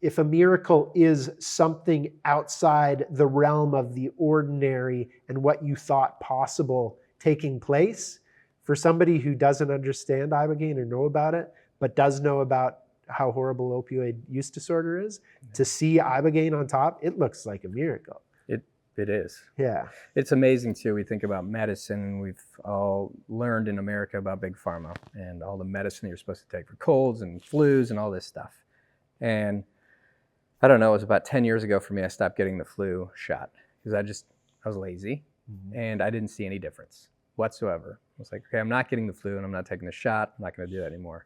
if a miracle is something outside the realm of the ordinary and what you thought possible taking place, for somebody who doesn't understand Ibogaine or know about it, but does know about how horrible opioid use disorder is, to see Ibogaine on top, it looks like a miracle. It is. Yeah. It's amazing too. We think about medicine. We've all learned in America about Big Pharma and all the medicine you're supposed to take for colds and flus and all this stuff. And I don't know, it was about 10 years ago for me, I stopped getting the flu shot because I was lazy and I didn't see any difference whatsoever. I was like, okay, I'm not getting the flu and I'm not taking the shot. I'm not going to do that anymore.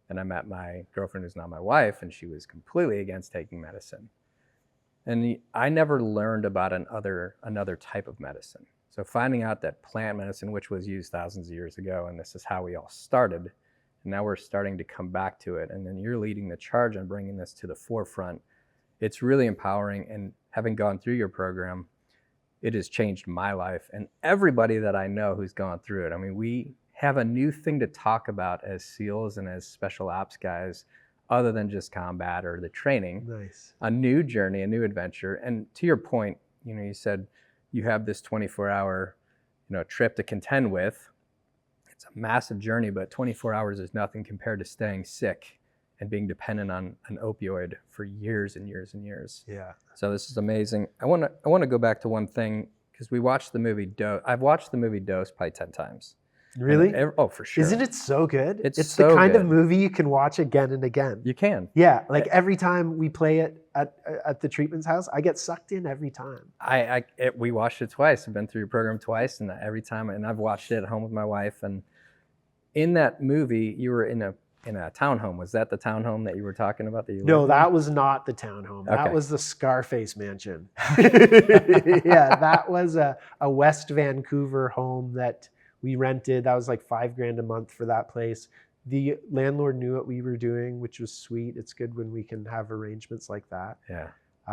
And I met my girlfriend, who's now my wife, and she was completely against taking medicine. And I never learned about another type of medicine. So finding out that plant medicine, which was used thousands of years ago, and this is how we all started, and now we're starting to come back to it, and then you're leading the charge on bringing this to the forefront. It's really empowering, and having gone through your program, it has changed my life and everybody that I know who's gone through it. I mean, we have a new thing to talk about as SEALs and as special ops guys, other than just combat or the training. Nice. A new journey, a new adventure. And to your point, you said you have this 24-hour, trip to contend with. It's a massive journey, but 24 hours is nothing compared to staying sick and being dependent on an opioid for years and years and years. Yeah. So this is amazing. I want to go back to one thing, because we watched the movie Dose. I've watched the movie Dose probably 10 times. Really? Oh, for sure. Isn't it so good? It's the so kind good. of movie you can watch again and again. You can. Yeah, like every time we play it at the treatment's house, I get sucked in every time. We watched it twice. I've been through your program twice, and every time, and I've watched it at home with my wife. And in that movie, you were in a townhome. Was that the townhome that you were talking about? No, that was not the townhome. Okay. That was the Scarface mansion. Yeah, that was a West Vancouver home that we rented. That was like $5,000 a month for that place. The landlord knew what we were doing, which was sweet. It's good when we can have arrangements like that. Yeah.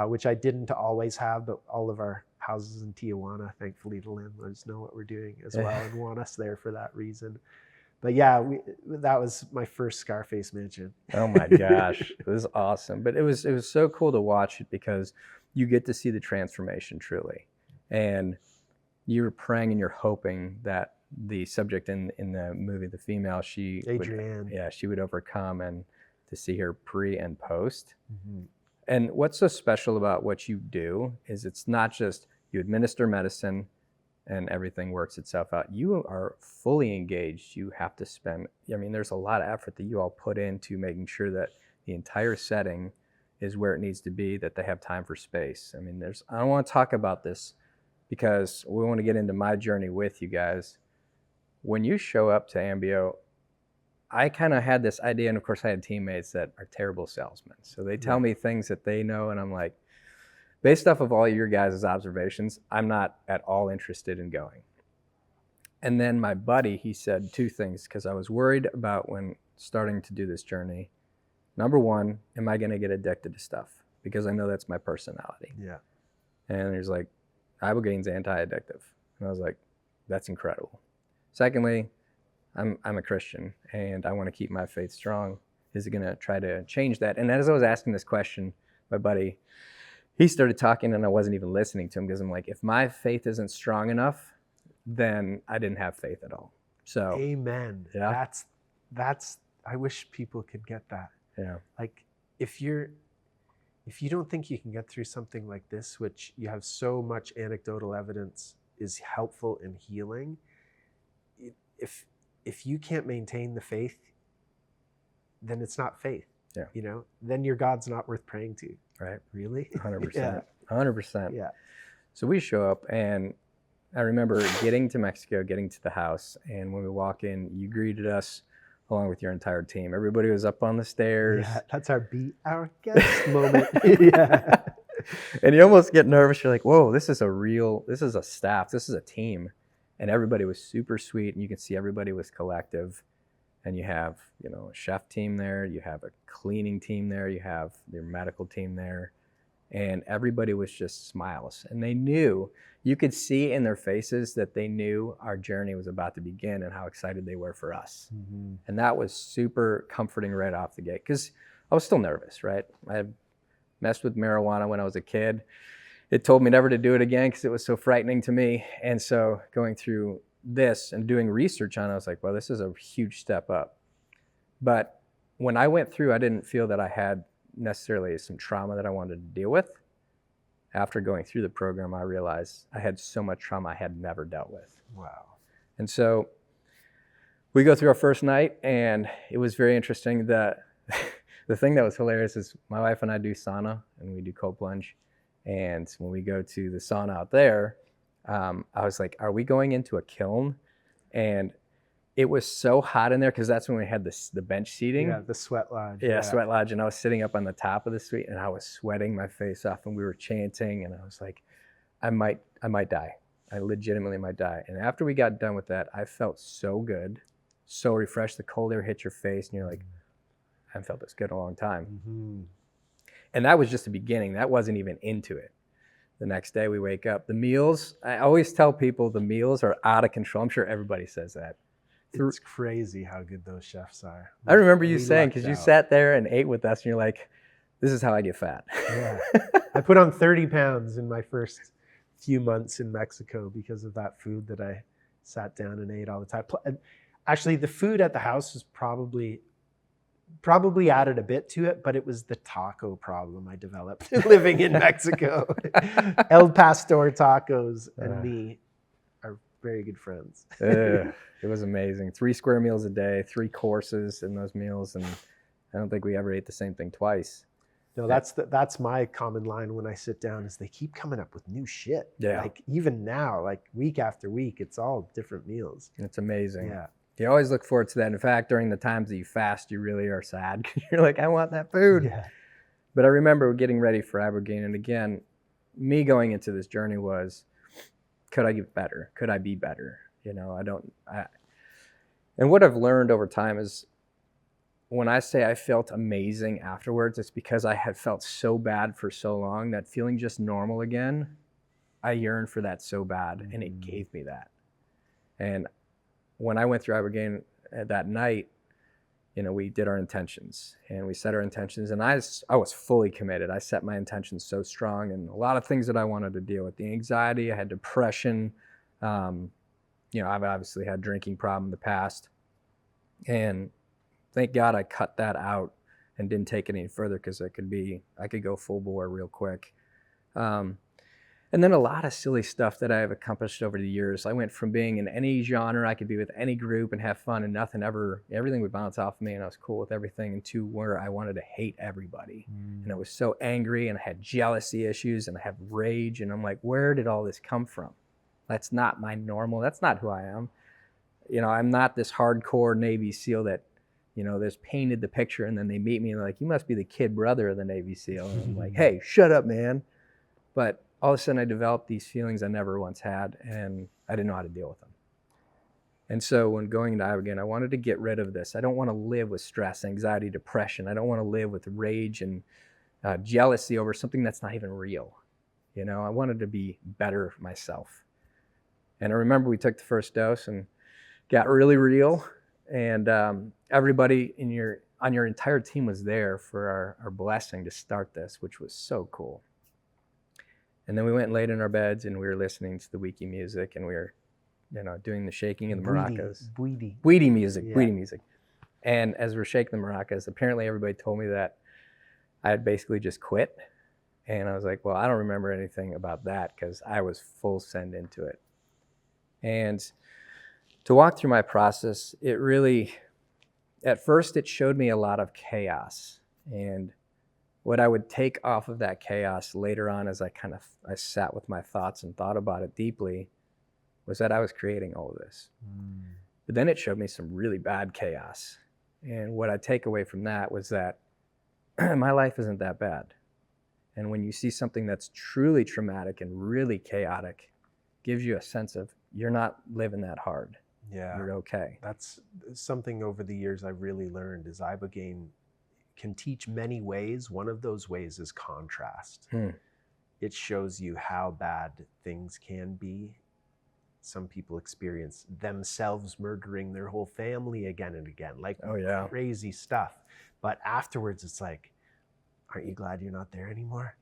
Which I didn't always have, but all of our houses in Tijuana, thankfully, the landlords know what we're doing as well and want us there for that reason. But yeah, that was my first Scarface mansion. Oh my gosh, it was awesome. But it was so cool to watch it, because you get to see the transformation truly, and you're praying and you're hoping that the subject in the movie, the female, Adrienne, she would overcome, and to see her pre and post. Mm-hmm. And what's so special about what you do is it's not just you administer medicine and everything works itself out. You are fully engaged. You have to spend, there's a lot of effort that you all put into making sure that the entire setting is where it needs to be, that they have time for space. I don't want to talk about this because we want to get into my journey with you guys. When you show up to Ambio, I kind of had this idea, and of course I had teammates that are terrible salesmen. So they tell me things that they know, and I'm like, based off of all your guys' observations, I'm not at all interested in going. And then my buddy, he said two things, because I was worried about when starting to do this journey. Number one, am I going to get addicted to stuff? Because I know that's my personality. Yeah. And he's like, Ibogaine's anti-addictive. And I was like, that's incredible. Secondly, I'm a Christian and I want to keep my faith strong. Is it going to try to change that? And as I was asking this question, my buddy, he started talking and I wasn't even listening to him, because I'm like, if my faith isn't strong enough, then I didn't have faith at all. So Amen. Yeah. That's I wish people could get that. yeah, Like if you don't think you can get through something like this, which you have so much anecdotal evidence is helpful in healing, if you can't maintain the faith, then it's not faith. Yeah. You know, then your God's not worth praying to. right. Really? 100%. Yeah. 100%. Yeah. So we show up, and I remember getting to Mexico, getting to the house, and when we walk in, you greeted us along with your entire team. Everybody was up on the stairs. Yeah, that's our be our guest moment. Yeah. And you almost get nervous. You're like, whoa, this is a staff, this is a team. And everybody was super sweet, and you can see everybody was collective. And you have, a chef team there, you have a cleaning team there, you have your medical team there, and everybody was just smiles. And they knew, you could see in their faces that they knew our journey was about to begin and how excited they were for us. Mm-hmm. And that was super comforting right off the gate, because I was still nervous, right? I had messed with marijuana when I was a kid. It told me never to do it again because it was so frightening to me. And so going through this and doing research on it, I was like, well, this is a huge step up. But when I went through, I didn't feel that I had necessarily some trauma that I wanted to deal with. After going through the program, I realized I had so much trauma I had never dealt with. Wow. And so we go through our first night, and it was very interesting. The thing that was hilarious is my wife and I do sauna, and we do cold plunge. And when we go to the sauna out there, I was like, are we going into a kiln? And it was so hot in there, because that's when we had the bench seating. Yeah, the sweat lodge. Yeah, sweat lodge. And I was sitting up on the top of the suite, and I was sweating my face off, and we were chanting, and I was like, I might die. I legitimately might die. And after we got done with that, I felt so good, so refreshed. The cold air hit your face, and you're like, I haven't felt this good in a long time. Mm-hmm. And that was just the beginning. That wasn't even into it. The next day we wake up. The meals, I always tell people the meals are out of control. I'm sure everybody says that. It's crazy how good those chefs are. I remember you We saying, lucked because you out. sat there and ate with us, and you're like, this is how I get fat. Yeah. I put on 30 pounds in my first few months in Mexico because of that food that I sat down and ate all the time. Actually, the food at the house was probably added a bit to it, but it was the taco problem I developed living in Mexico. El Pastor tacos and me are very good friends. It was amazing. 3 square meals a day, 3 courses in those meals, and I don't think we ever ate the same thing twice. No, that's my common line when I sit down, is they keep coming up with new shit. Yeah. Like even now, like week after week, it's all different meals. It's amazing. Yeah. You always look forward to that. In fact, during the times that you fast, you really are sad, because you're like, I want that food. Yeah. But I remember getting ready for Ibogaine, and again, me going into this journey was, could I get better? Could I be better? And what I've learned over time is, when I say I felt amazing afterwards, it's because I had felt so bad for so long that feeling just normal again, I yearned for that so bad, and it gave me that. And when I went through Ibogaine that night, we did our intentions, and we set our intentions, and I was fully committed. I set my intentions so strong, and a lot of things that I wanted to deal with. The anxiety, I had depression. I've obviously had drinking problem in the past, and thank God I cut that out and didn't take it any further, because I could go full bore real quick. And then a lot of silly stuff that I've accomplished over the years. I went from being in any genre, I could be with any group and have fun, and everything would bounce off of me, and I was cool with everything, to where I wanted to hate everybody. And I was so angry, and I had jealousy issues, and I had rage, and I'm like, where did all this come from? That's not my normal. That's not who I am. I'm not this hardcore Navy SEAL that, there's painted the picture, and then they meet me and they're like, you must be the kid brother of the Navy SEAL. And I'm like, hey, shut up, man. But all of a sudden I developed these feelings I never once had, and I didn't know how to deal with them. And so when going into Ibogaine, I wanted to get rid of this. I don't want to live with stress, anxiety, depression. I don't want to live with rage and jealousy over something that's not even real. You know, I wanted to be better myself. And I remember we took the first dose and got really real. And everybody on your entire team was there for our blessing to start this, which was so cool. And then we went and laid in our beds, and we were listening to the wiki music, and we were, you know, doing the shaking of the maracas. Bweedy music. And as we're shaking the maracas, apparently everybody told me that I had basically just quit. And I was like, well, I don't remember anything about that because I was full send into it. And to walk through my process, it really, at first it showed me a lot of chaos. And what I would take off of that chaos later on as I sat with my thoughts and thought about it deeply was that I was creating all of this. But then it showed me some really bad chaos. And what I take away from that was that my life isn't that bad. And when you see something that's truly traumatic and really chaotic, it gives you a sense of you're not living that hard. Yeah. You're okay. That's something over the years I've really learned is Ibogaine can teach many ways. One of those ways is contrast. It shows you how bad things can be. Some people experience themselves murdering their whole family again and again, like crazy stuff. But afterwards, it's like, aren't you glad you're not there anymore?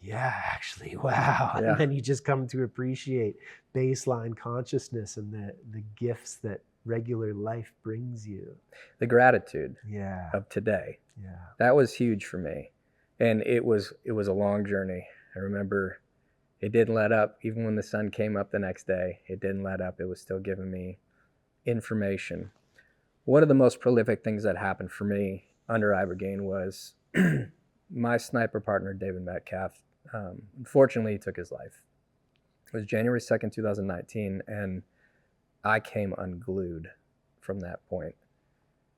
Yeah, actually, wow. Yeah. And then you just come to appreciate baseline consciousness and the gifts that regular life brings you. The gratitude Yeah. of today. Yeah. That was huge for me. And it was a long journey. I remember it didn't let up. Even when the sun came up the next day, it didn't let up. It was still giving me information. One of the most prolific things that happened for me under Ibogaine was my sniper partner, David Metcalf. Unfortunately, he took his life. It was January 2nd, 2019, and I came unglued from that point.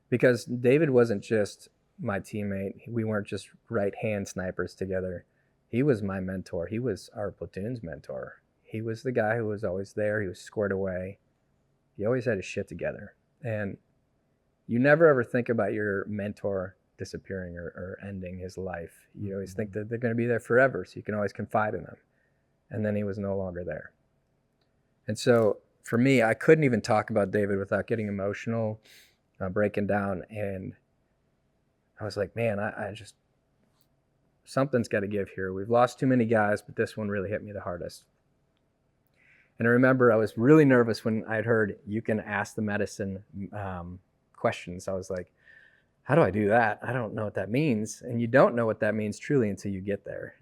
Because David wasn't just my teammate. We weren't just right-hand snipers together. He was my mentor. He was our platoon's mentor. He was the guy who was always there. He was squared away. He always had his shit together. And you never ever think about your mentor disappearing or ending his life. You always think that they're going to be there forever, so you can always confide in them. And then he was no longer there. And so for me, I couldn't even talk about David without getting emotional, breaking down. And I was like, man, I just, something's got to give here. We've lost too many guys, but this one really hit me the hardest. And I remember I was really nervous when I'd heard you can ask the medicine questions. I was like, how do I do that? I don't know what that means. And you don't know what that means truly until you get there.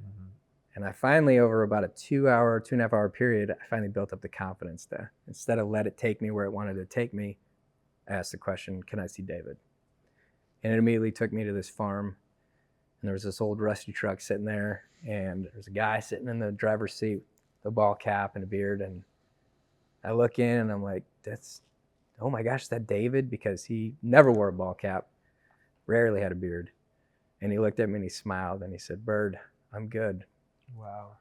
And I finally, over about a 2.5 hour period, I finally built up the confidence to, instead of let it take me where it wanted to take me, I asked the question, can I see David? And it immediately took me to this farm. And there was this old rusty truck sitting there. And there's a guy sitting in the driver's seat, with a ball cap and a beard. And I look in and I'm like, oh my gosh, is that David? Because he never wore a ball cap, rarely had a beard. And he looked at me and he smiled and he said, Bird, I'm good. Wow.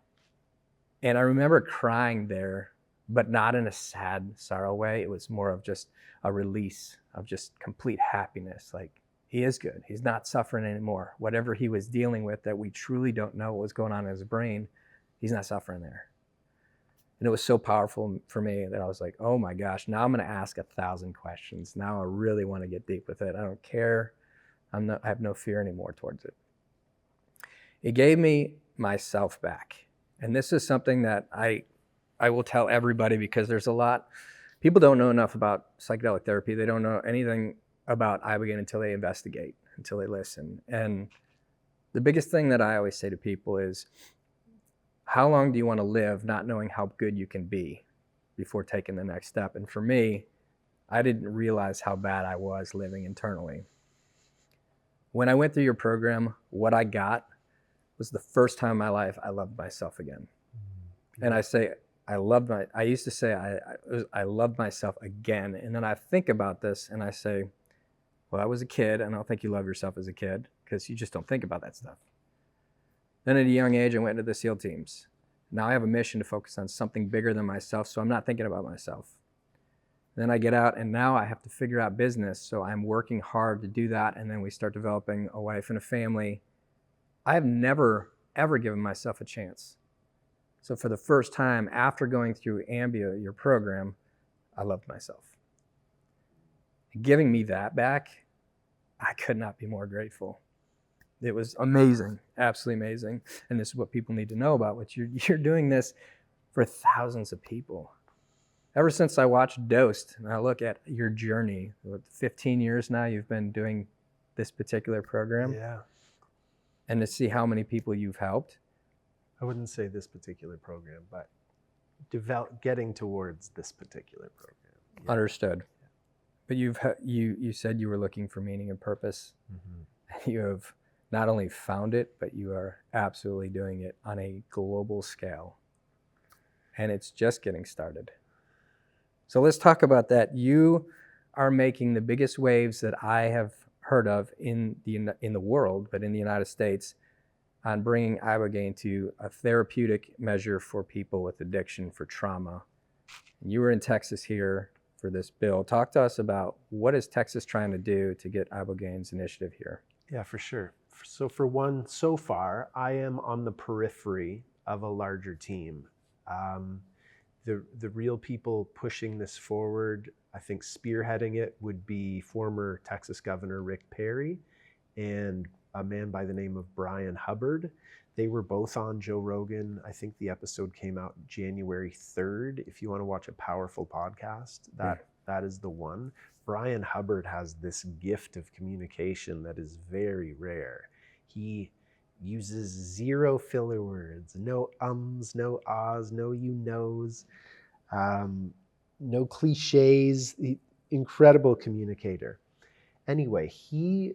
And I remember crying there, but not in a sad sorrow way. It was more of just a release of just complete happiness. Like, he is good. He's not suffering anymore. Whatever he was dealing with that we truly don't know what was going on in his brain, he's not suffering there. And it was so powerful for me that I was like, oh my gosh, now I'm going to ask 1,000 questions. Now I really want to get deep with it. I don't care. I have no fear anymore towards it. It gave me myself back. And this is something that I will tell everybody, because there's a lot, people don't know enough about psychedelic therapy. They don't know anything about Ibogaine until they investigate, until they listen. And the biggest thing that I always say to people is, how long do you want to live not knowing how good you can be before taking the next step? And for me, I didn't realize how bad I was living internally. When I went through your program, what I got was the first time in my life I loved myself again. And I say, I used to say I loved myself again. And then I think about this and I say, well, I was a kid. I don't think you love yourself as a kid because you just don't think about that stuff. Then at a young age, I went into the SEAL teams. Now I have a mission to focus on something bigger than myself, so I'm not thinking about myself. Then I get out, and now I have to figure out business, so I'm working hard to do that, and then we start developing a wife and a family. I have never, ever given myself a chance. So for the first time, after going through Ambia, your program, I loved myself. Giving me that back, I could not be more grateful. It was amazing, absolutely amazing. And this is what people need to know about what you're doing this for thousands of people. Ever since I watched Dosed, and I look at your journey, 15 years now you've been doing this particular program. Yeah. And to see how many people you've helped. I wouldn't say this particular program, but getting towards this particular program. Yeah. Understood. But you said you were looking for meaning and purpose. Mm-hmm. You have not only found it, but you are absolutely doing it on a global scale. And it's just getting started. So let's talk about that. You are making the biggest waves that I have heard of in the world, but in the United States, on bringing Ibogaine to a therapeutic measure for people with addiction, for trauma. And you were in Texas here for this bill. Talk to us about what is Texas trying to do to get Ibogaine's initiative here? Yeah, for sure. So for one, so far, I am on the periphery of a larger team. The real people pushing this forward, I think spearheading it, would be former Texas Governor Rick Perry and a man by the name of Brian Hubbard. They were both on Joe Rogan. I think the episode came out January 3rd. If you want to watch a powerful podcast, that is the one. Brian Hubbard has this gift of communication that is very rare. He uses zero filler words, no ums, no ahs, no you knows, no cliches. Incredible communicator. Anyway, he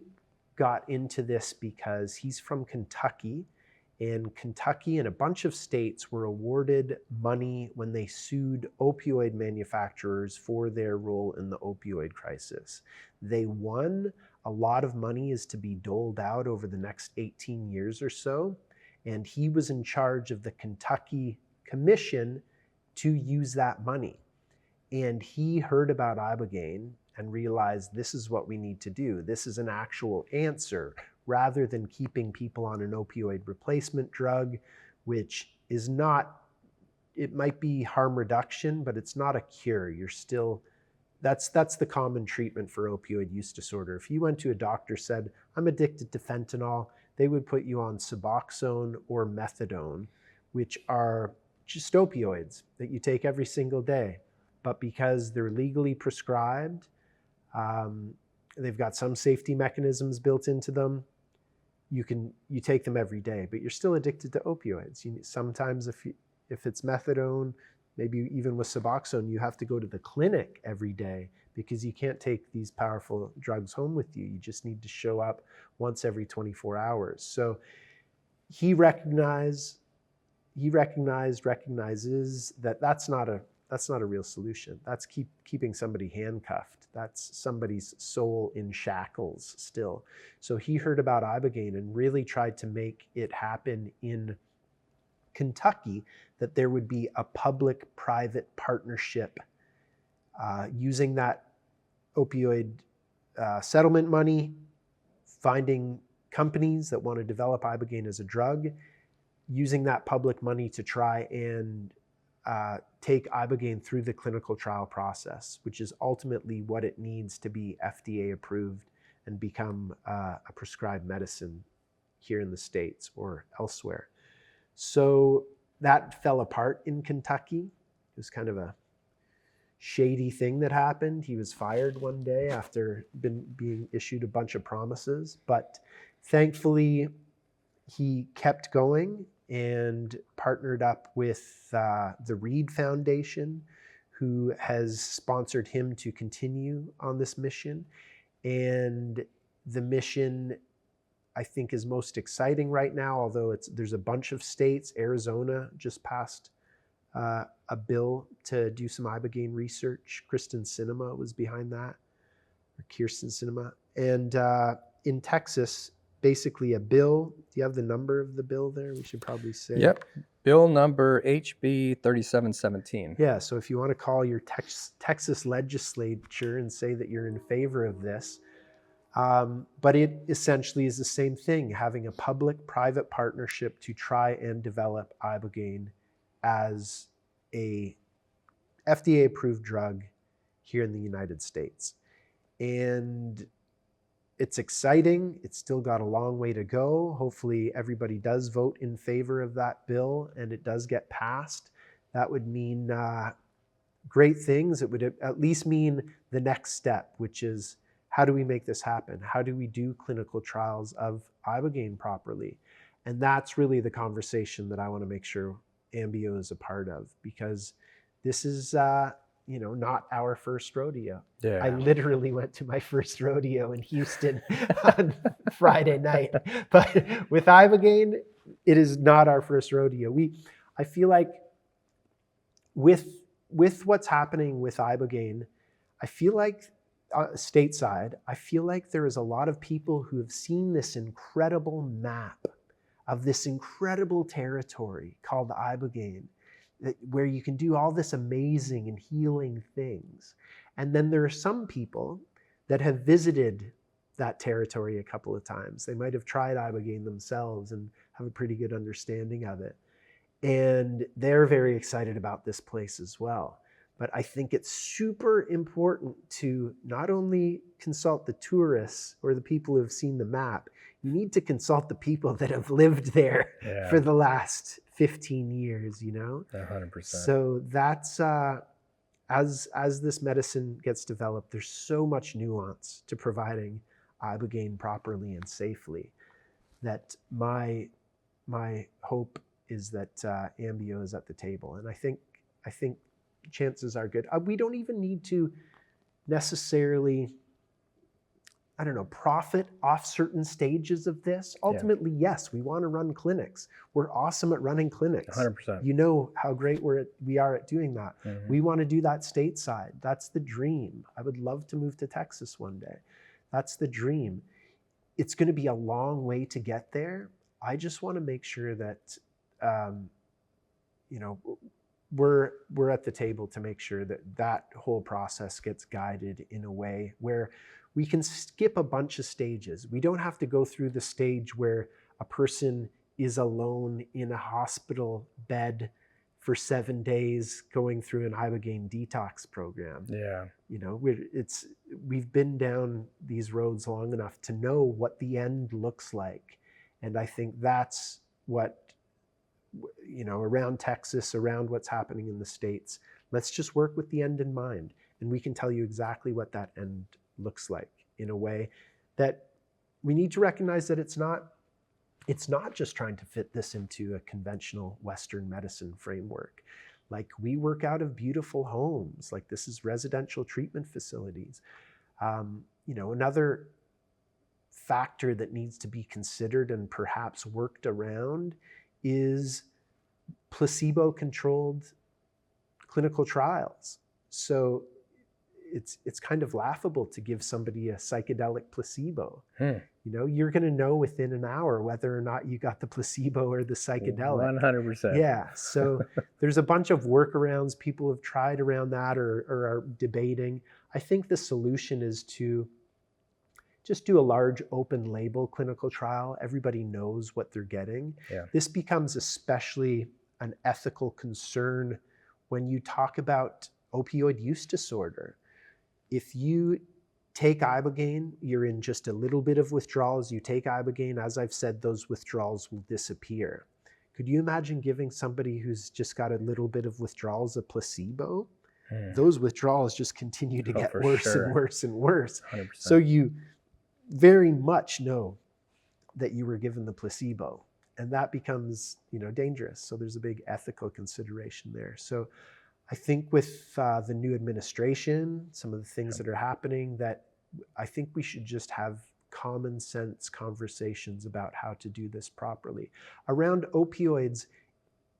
got into this because he's from Kentucky, and Kentucky and a bunch of states were awarded money when they sued opioid manufacturers for their role in the opioid crisis. They won. A lot of money is to be doled out over the next 18 years or so, and he was in charge of the Kentucky Commission to use that money. And he heard about Ibogaine and realized this is what we need to do. This is an actual answer rather than keeping people on an opioid replacement drug, which is not, it might be harm reduction, but it's not a cure. You're still, that's the common treatment for opioid use disorder. If you went to a doctor, said, I'm addicted to fentanyl, they would put you on Suboxone or methadone, which are just opioids that you take every single day. But because they're legally prescribed, they've got some safety mechanisms built into them. You take them every day, but you're still addicted to opioids. Sometimes if it's methadone, maybe even with Suboxone, you have to go to the clinic every day because you can't take these powerful drugs home with you. You just need to show up once every 24 hours. So he recognizes that that's not a real solution. That's keeping somebody handcuffed. That's somebody's soul in shackles still. So he heard about Ibogaine and really tried to make it happen in Kentucky, that there would be a public-private partnership using that opioid settlement money, finding companies that want to develop Ibogaine as a drug, using that public money to try and take Ibogaine through the clinical trial process, which is ultimately what it needs to be FDA approved and become a prescribed medicine here in the States or elsewhere. So that fell apart in Kentucky. It was kind of a shady thing that happened. He was fired one day after being issued a bunch of promises, but thankfully he kept going and partnered up with the Reed Foundation, who has sponsored him to continue on this mission. And the mission, I think, is most exciting right now, although there's a bunch of states. Arizona just passed a bill to do some Ibogaine research. Kirsten Sinema was behind that, or Kirsten Sinema. And in Texas, basically a bill. Do you have the number of the bill there? We should probably say. Yep. Bill number HB 3717. Yeah, so if you want to call your Texas legislature and say that you're in favor of this, but it essentially is the same thing, having a public-private partnership to try and develop Ibogaine as a FDA-approved drug here in the United States. And it's exciting. It's still got a long way to go. Hopefully everybody does vote in favor of that bill and it does get passed. That would mean great things. It would at least mean the next step, which is, how do we make this happen? How do we do clinical trials of Ibogaine properly? And that's really the conversation that I want to make sure Ambio is a part of, because this is not our first rodeo. Yeah. I literally went to my first rodeo in Houston on Friday night. But with Ibogaine, it is not our first rodeo. I feel like with what's happening with Ibogaine, I feel like stateside, I feel like there is a lot of people who have seen this incredible map of this incredible territory called Ibogaine, where you can do all this amazing and healing things. And then there are some people that have visited that territory a couple of times. They might have tried Ibogaine themselves and have a pretty good understanding of it. And they're very excited about this place as well. But I think it's super important to not only consult the tourists or the people who have seen the map, you need to consult the people that have lived there for the last 15 years, 100%. So that's, as this medicine gets developed, there's so much nuance to providing Ibogaine properly and safely that my hope is that Ambio is at the table. And I think chances are good. We don't even need to necessarily, profit off certain stages of this. Ultimately, yes, we want to run clinics. We're awesome at running clinics. 100%. You know how great we are at doing that. Mm-hmm. We want to do that stateside. That's the dream. I would love to move to Texas one day. That's the dream. It's going to be a long way to get there. I just want to make sure that, we're at the table to make sure that whole process gets guided in a way where we can skip a bunch of stages. We don't have to go through the stage where a person is alone in a hospital bed for 7 days going through an Ibogaine detox program. Yeah. We've been down these roads long enough to know what the end looks like. And I think that's what, around Texas, around what's happening in the States, let's just work with the end in mind. And we can tell you exactly what that end looks like in a way that we need to recognize that it's not just trying to fit this into a conventional Western medicine framework. Like, we work out of beautiful homes. Like, this is residential treatment facilities. Another factor that needs to be considered and perhaps worked around is placebo-controlled clinical trials. So it's kind of laughable to give somebody a psychedelic placebo. You're going to know within an hour whether or not you got the placebo or the psychedelic. 100%. Yeah. So there's a bunch of workarounds people have tried around that or are debating. I think the solution is to just do a large open label clinical trial. Everybody knows what they're getting. Yeah. This becomes especially an ethical concern when you talk about opioid use disorder. If you take Ibogaine, you're in just a little bit of withdrawals. You take Ibogaine, as I've said, those withdrawals will disappear. Could you imagine giving somebody who's just got a little bit of withdrawals a placebo? Those withdrawals just continue to get worse and worse and worse. 100%. So you very much know that you were given the placebo, and that becomes, dangerous. So there's a big ethical consideration there. So I think with the new administration, some of the things that are happening, that I think we should just have common sense conversations about how to do this properly. Around opioids,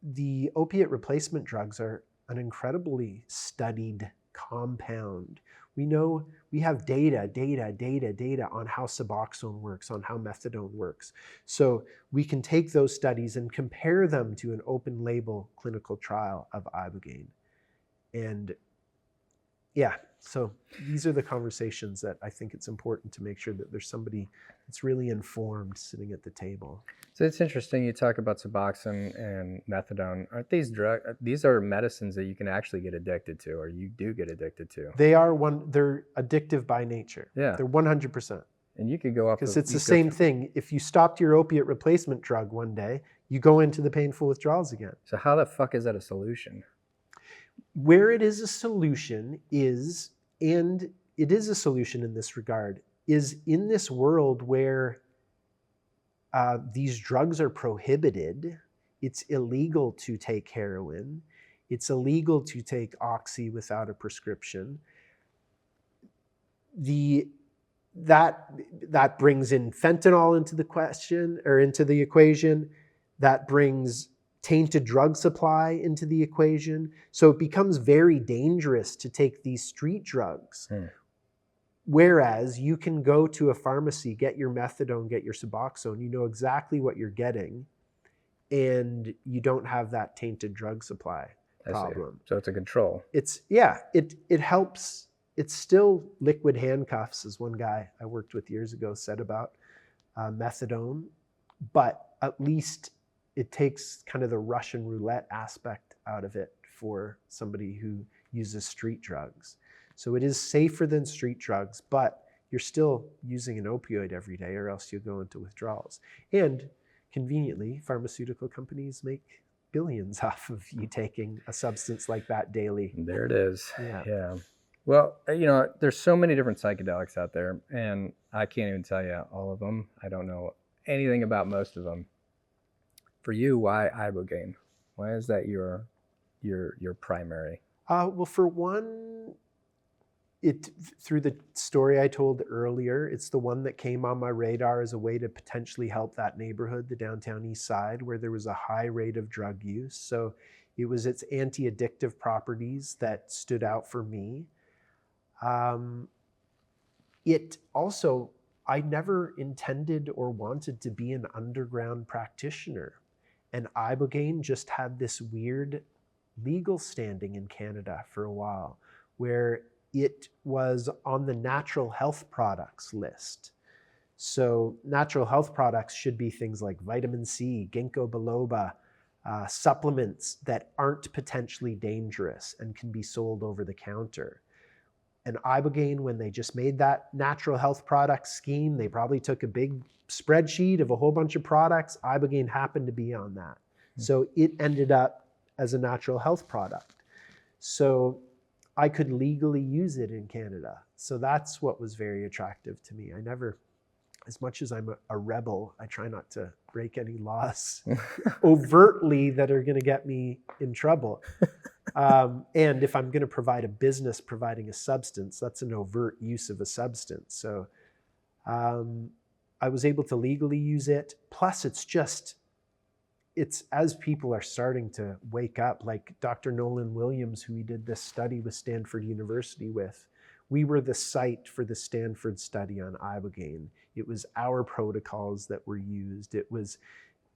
the opiate replacement drugs are an incredibly studied compound We have data on how Suboxone works, on how methadone works. So we can take those studies and compare them to an open label clinical trial of Ibogaine. And yeah, so these are the conversations that I think it's important to make sure that there's somebody that's really informed sitting at the table. So it's interesting you talk about Suboxone and methadone. Aren't these these are medicines that you can actually get addicted to, or you do get addicted to? They're addictive by nature. Yeah. They're 100%. And you could go up because it's the same thing. If you stopped your opiate replacement drug one day, you go into the painful withdrawals again. So how the fuck is that a solution? Where it is a solution is, and it is a solution in this regard, is in this world where these drugs are prohibited. It's illegal to take heroin. It's illegal to take oxy without a prescription. That brings in fentanyl into the question, or into the equation. That brings tainted drug supply into the equation. So it becomes very dangerous to take these street drugs. Whereas you can go to a pharmacy, get your methadone, get your Suboxone, you know exactly what you're getting, and you don't have that tainted drug supply problem. So it's a control. It helps. It's still liquid handcuffs, as one guy I worked with years ago said about methadone, but at least it takes kind of the Russian roulette aspect out of it for somebody who uses street drugs. So it is safer than street drugs, but you're still using an opioid every day, or else you'll go into withdrawals. And conveniently, pharmaceutical companies make billions off of you taking a substance like that daily. There it is. Yeah. Well, you know, there's so many different psychedelics out there, and I can't even tell you all of them. I don't know anything about most of them. For you, why Ibogaine? Why is that your primary? Well, for one, through the story I told earlier, it's the one that came on my radar as a way to potentially help that neighborhood, the downtown east side, where there was a high rate of drug use. So it was its anti-addictive properties that stood out for me. It also, I never intended or wanted to be an underground practitioner. And Ibogaine just had this weird legal standing in Canada for a while, where it was on the natural health products list. So natural health products should be things like vitamin C, ginkgo biloba, supplements that aren't potentially dangerous and can be sold over the counter. And Ibogaine, when they just made that natural health product scheme, they probably took a big spreadsheet of a whole bunch of products. Ibogaine happened to be on that. So it ended up as a natural health product. So I could legally use it in Canada. So that's what was very attractive to me. I never, as much as I'm a rebel, I try not to break any laws overtly that are going to get me in trouble. And if I'm going to provide a business providing a substance, that's an overt use of a substance. So I was able to legally use it. Plus, it's as people are starting to wake up, like Dr. Nolan Williams, who we did this study with Stanford University with, we were the site for the Stanford study on Ibogaine. It was our protocols that were used.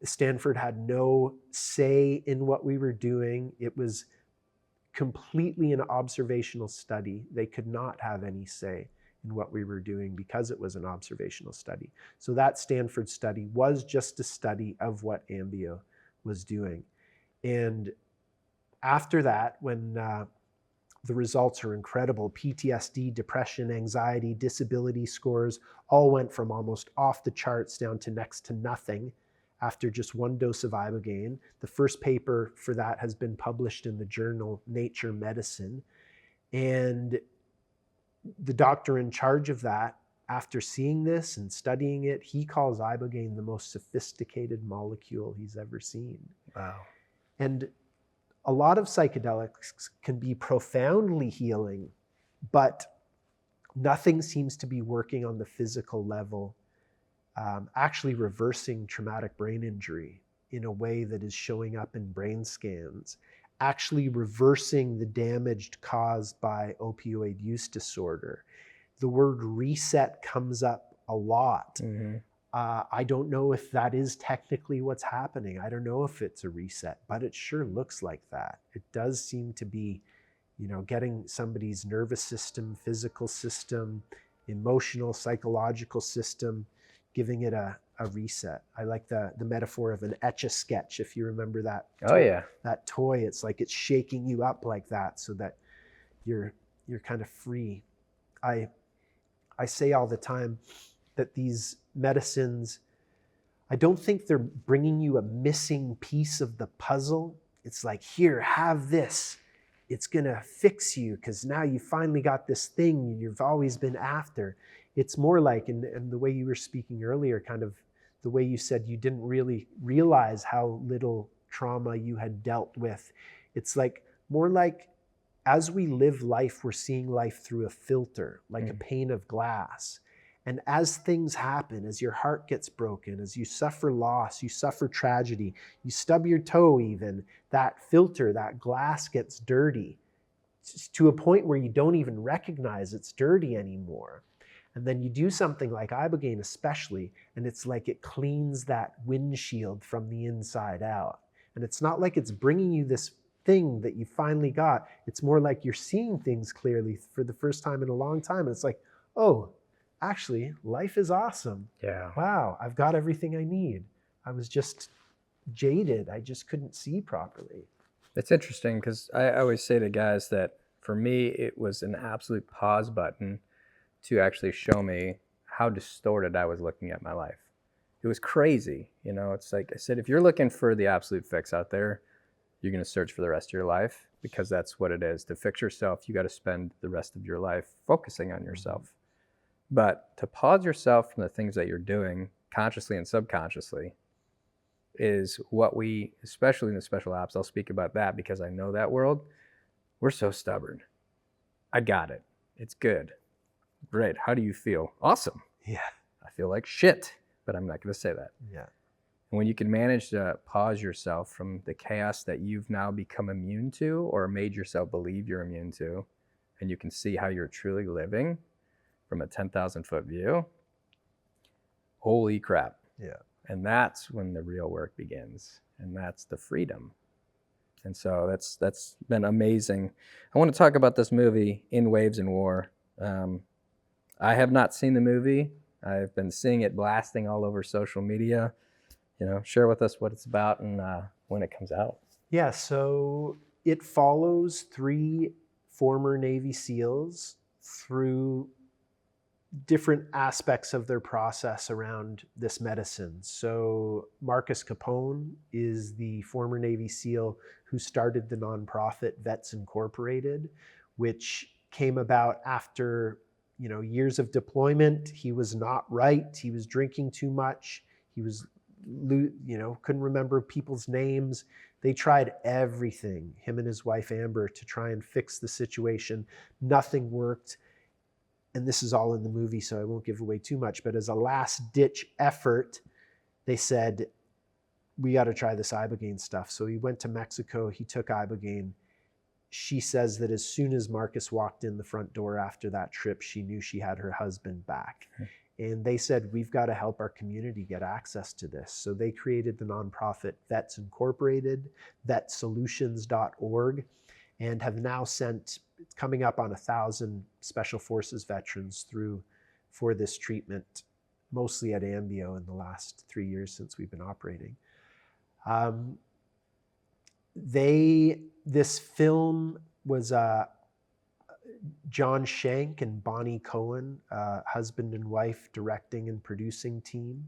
Stanford had no say in what we were doing. It was completely an observational study. They could not have any say in what we were doing because it was an observational study. So that Stanford study was just a study of what Ambio was doing. And after that, when the results are incredible, PTSD, depression, anxiety, disability scores all went from almost off the charts down to next to nothing after just one dose of Ibogaine. The first paper for that has been published in the journal Nature Medicine. And the doctor in charge of that, after seeing this and studying it, he calls Ibogaine the most sophisticated molecule he's ever seen. Wow. And a lot of psychedelics can be profoundly healing, but nothing seems to be working on the physical level, actually reversing traumatic brain injury in a way that is showing up in brain scans. actually reversing the damage caused by opioid use disorder. The word reset comes up a lot. Mm-hmm. I don't know if that is technically what's happening. I don't know if it's a reset, but it sure looks like that. It does seem to be, you know, getting somebody's nervous system, physical system, emotional, psychological system, giving it a reset. I like the metaphor of an Etch-a-Sketch, if you remember that. Oh yeah. That toy, it's like it's shaking you up like that so that you're kind of free. I say all the time that these medicines, I don't think they're bringing you a missing piece of the puzzle. It's like, here, have this. It's gonna fix you because now you finally got this thing you've always been after. It's more like, and the way you were speaking earlier, kind of the way you said you didn't really realize how little trauma you had dealt with. It's like more like as we live life, we're seeing life through a filter, like a pane of glass. And as things happen, as your heart gets broken, as you suffer loss, you suffer tragedy, you stub your toe even, that filter, that glass gets dirty to a point where you don't even recognize it's dirty anymore. And then you do something like Ibogaine especially, and it's like it cleans that windshield from the inside out. And it's not like it's bringing you this thing that you finally got. It's more like you're seeing things clearly for the first time in a long time. And it's like, oh, actually, life is awesome. Yeah. Wow, I've got everything I need. I was just jaded. I just couldn't see properly. It's interesting because I always say to guys that for me, it was an absolute pause button to actually show me how distorted I was looking at my life. It was crazy. You know, it's like I said, if you're looking for the absolute fix out there, you're going to search for the rest of your life because that's what it is. To fix yourself, you got to spend the rest of your life focusing on yourself. But to pause yourself from the things that you're doing consciously and subconsciously is what we, especially in the special ops, I'll speak about that because I know that world, we're so stubborn. I got it. It's good. Great. How do you feel? Awesome. Yeah. I feel like shit, but I'm not going to say that. Yeah. And when you can manage to pause yourself from the chaos that you've now become immune to or made yourself believe you're immune to, and you can see how you're truly living from a 10,000-foot view, holy crap. Yeah. And that's when the real work begins. And that's the freedom. And so that's been amazing. I want to talk about this movie, In Waves and War. I have not seen the movie. I've been seeing it blasting all over social media. You know, share with us what it's about and when it comes out. Yeah, so it follows 3 former Navy SEALs through different aspects of their process around this medicine. So Marcus Capone is the former Navy SEAL who started the nonprofit Vets Incorporated, which came about after, you know, years of deployment. He was not right. He was drinking too much. He was, you know, couldn't remember people's names. They tried everything, him and his wife Amber, to try and fix the situation. Nothing worked. And this is all in the movie, so I won't give away too much, but as a last-ditch effort, they said, we got to try this Ibogaine stuff. So he went to Mexico, he took Ibogaine. She says that as soon as Marcus walked in the front door after that trip, she knew she had her husband back. And they said, we've got to help our community get access to this. So they created the nonprofit Vets Incorporated, vetsolutions.org, and have now sent, it's coming up on 1,000 Special Forces veterans through for this treatment, mostly at Ambio in the last 3 years since we've been operating. This film was John Shank and Bonnie Cohen, husband and wife directing and producing team.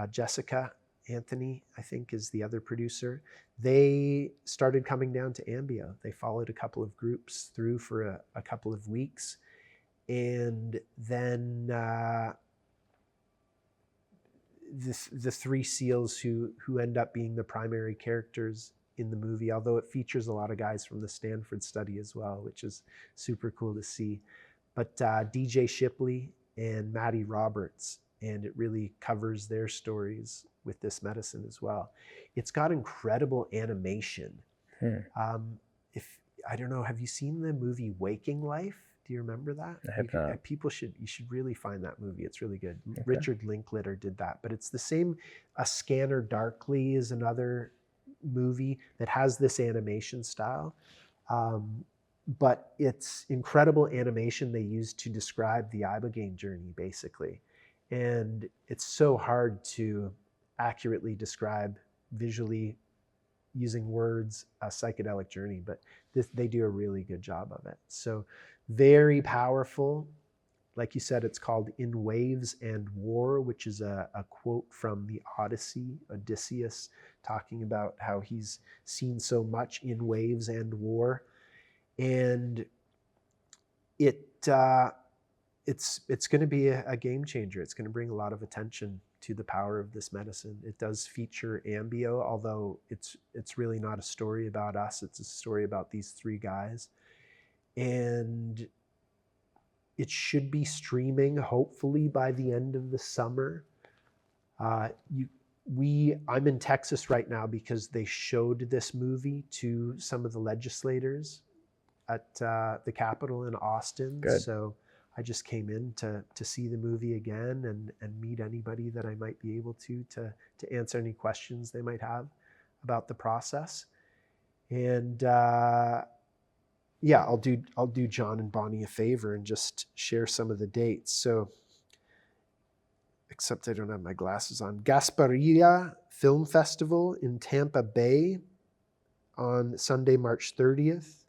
Jessica Anthony, I think, is the other producer. They started coming down to Ambio. They followed a couple of groups through for a couple of weeks. And then the 3 SEALs who end up being the primary characters in the movie, although it features a lot of guys from the Stanford study as well, which is super cool to see. But DJ Shipley and Maddie Roberts, and it really covers their stories with this medicine as well. It's got incredible animation. If I don't know, have you seen the movie Waking Life? Do you remember that? I have not. You should really find that movie. It's really good. Okay. Richard Linklater did that, but it's the same. A Scanner Darkly is another movie that has this animation style. But it's incredible animation they use to describe the Ibogaine journey, basically. And it's so hard to accurately describe visually using words a psychedelic journey, but they do a really good job of it. So very powerful. Like you said, it's called In Waves and War, which is a quote from the Odyssey, Odysseus, talking about how he's seen so much in waves and war. And it's going to be a game changer. It's going to bring a lot of attention to the power of this medicine. It does feature Ambio, although it's really not a story about us. It's a story about these three guys. And it should be streaming hopefully by the end of the summer. I'm in Texas right now because they showed this movie to some of the legislators at the Capitol in Austin. Good. So I just came in to see the movie again and meet anybody that I might be able to answer any questions they might have about the process. And yeah, I'll do John and Bonnie a favor and just share some of the dates. So, except I don't have my glasses on. Gasparilla Film Festival in Tampa Bay on Sunday, March 30th.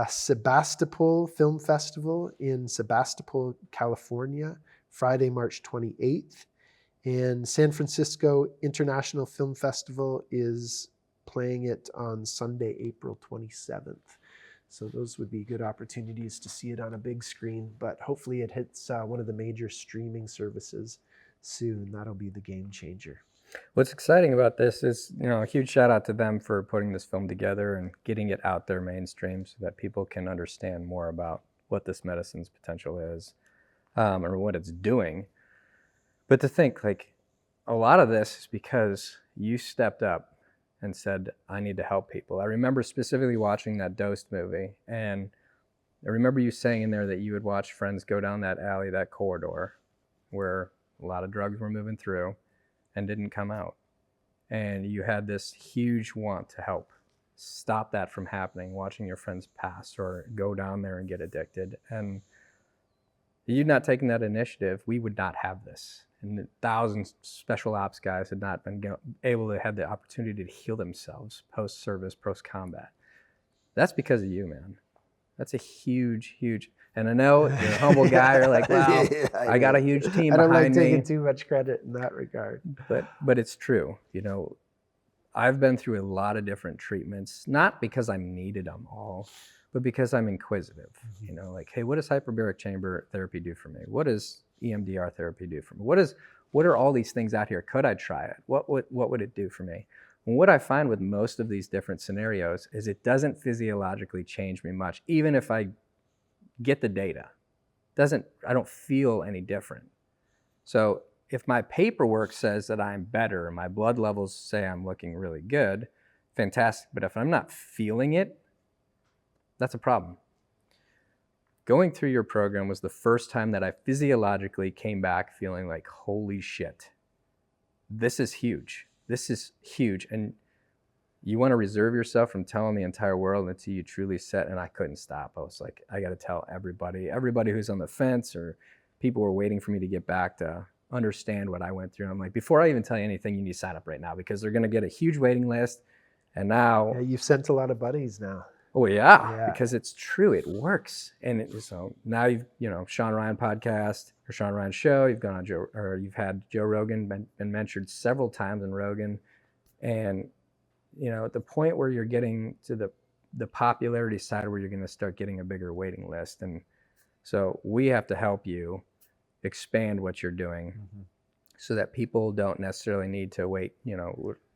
Sebastopol Film Festival in Sebastopol, California, Friday, March 28th. And San Francisco International Film Festival is playing it on Sunday, April 27th. So those would be good opportunities to see it on a big screen, but hopefully it hits one of the major streaming services soon. That'll be the game changer. What's exciting about this is, a huge shout out to them for putting this film together and getting it out there mainstream so that people can understand more about what this medicine's potential is, or what it's doing. But to think, like, a lot of this is because you stepped up and said, I need to help people. I remember specifically watching that Dosed movie, and I remember you saying in there that you would watch friends go down that alley, that corridor, where a lot of drugs were moving through and didn't come out. And you had this huge want to help stop that from happening, watching your friends pass or go down there and get addicted. And you'd not taken that initiative, we would not have this. And thousands of special ops guys had not been able to have the opportunity to heal themselves post-service, post-combat. That's because of you, man. That's a huge, huge, and I know you're a humble guy. You're like, wow, I got a huge team behind me. I don't like taking too much credit in that regard. But it's true. I've been through a lot of different treatments, not because I needed them all, but because I'm inquisitive. Like, hey, what does hyperbaric chamber therapy do for me? What does EMDR therapy do for me? What are all these things out here? Could I try it? What would it do for me? And what I find with most of these different scenarios is it doesn't physiologically change me much, even if I get the data. I don't feel any different. So if my paperwork says that I'm better, my blood levels say I'm looking really good, fantastic. But if I'm not feeling it, that's a problem. Going through your program was the first time that I physiologically came back feeling like, holy shit, this is huge. This is huge. And you want to reserve yourself from telling the entire world until you truly set, and I couldn't stop. I was like, I got to tell everybody who's on the fence or people were waiting for me to get back to understand what I went through. I'm like, before I even tell you anything, you need to sign up right now because they're going to get a huge waiting list. And now... Yeah, you've sent a lot of buddies now. Oh yeah, because it's true, it works. And so now you've, Sean Ryan podcast or Sean Ryan show, you've gone on you've had Joe Rogan, been mentioned several times in Rogan. And, at the point where you're getting to the popularity side where you're going to start getting a bigger waiting list. And so we have to help you expand what you're doing so that people don't necessarily need to wait,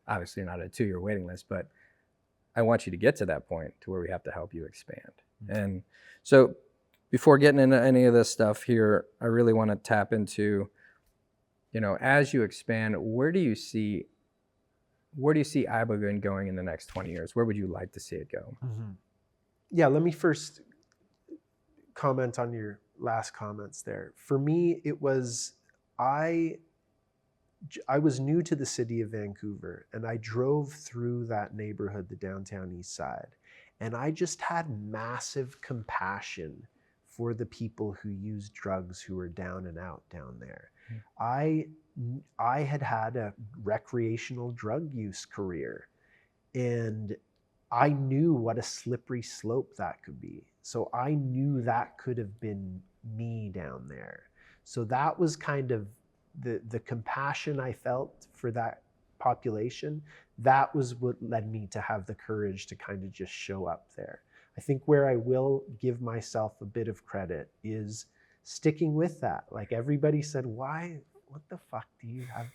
obviously not a 2-year waiting list, but I want you to get to that point to where we have to help you expand. And so before getting into any of this stuff here, I really want to tap into, as you expand, where do you see where do you see Ibogaine going in the next 20 years? Where would you like to see it go? Yeah, let me first comment on your last comments there. For me, it was, I was new to the city of Vancouver, and I drove through that neighborhood, the downtown east side, and I just had massive compassion for the people who use drugs, who are down and out down there. I had had a recreational drug use career, and I knew what a slippery slope that could be. So I knew that could have been me down there. So that was kind of the compassion I felt for that population. That was what led me to have the courage to kind of just show up there. I think where I will give myself a bit of credit is sticking with that. Like, everybody said, why, what the fuck do you have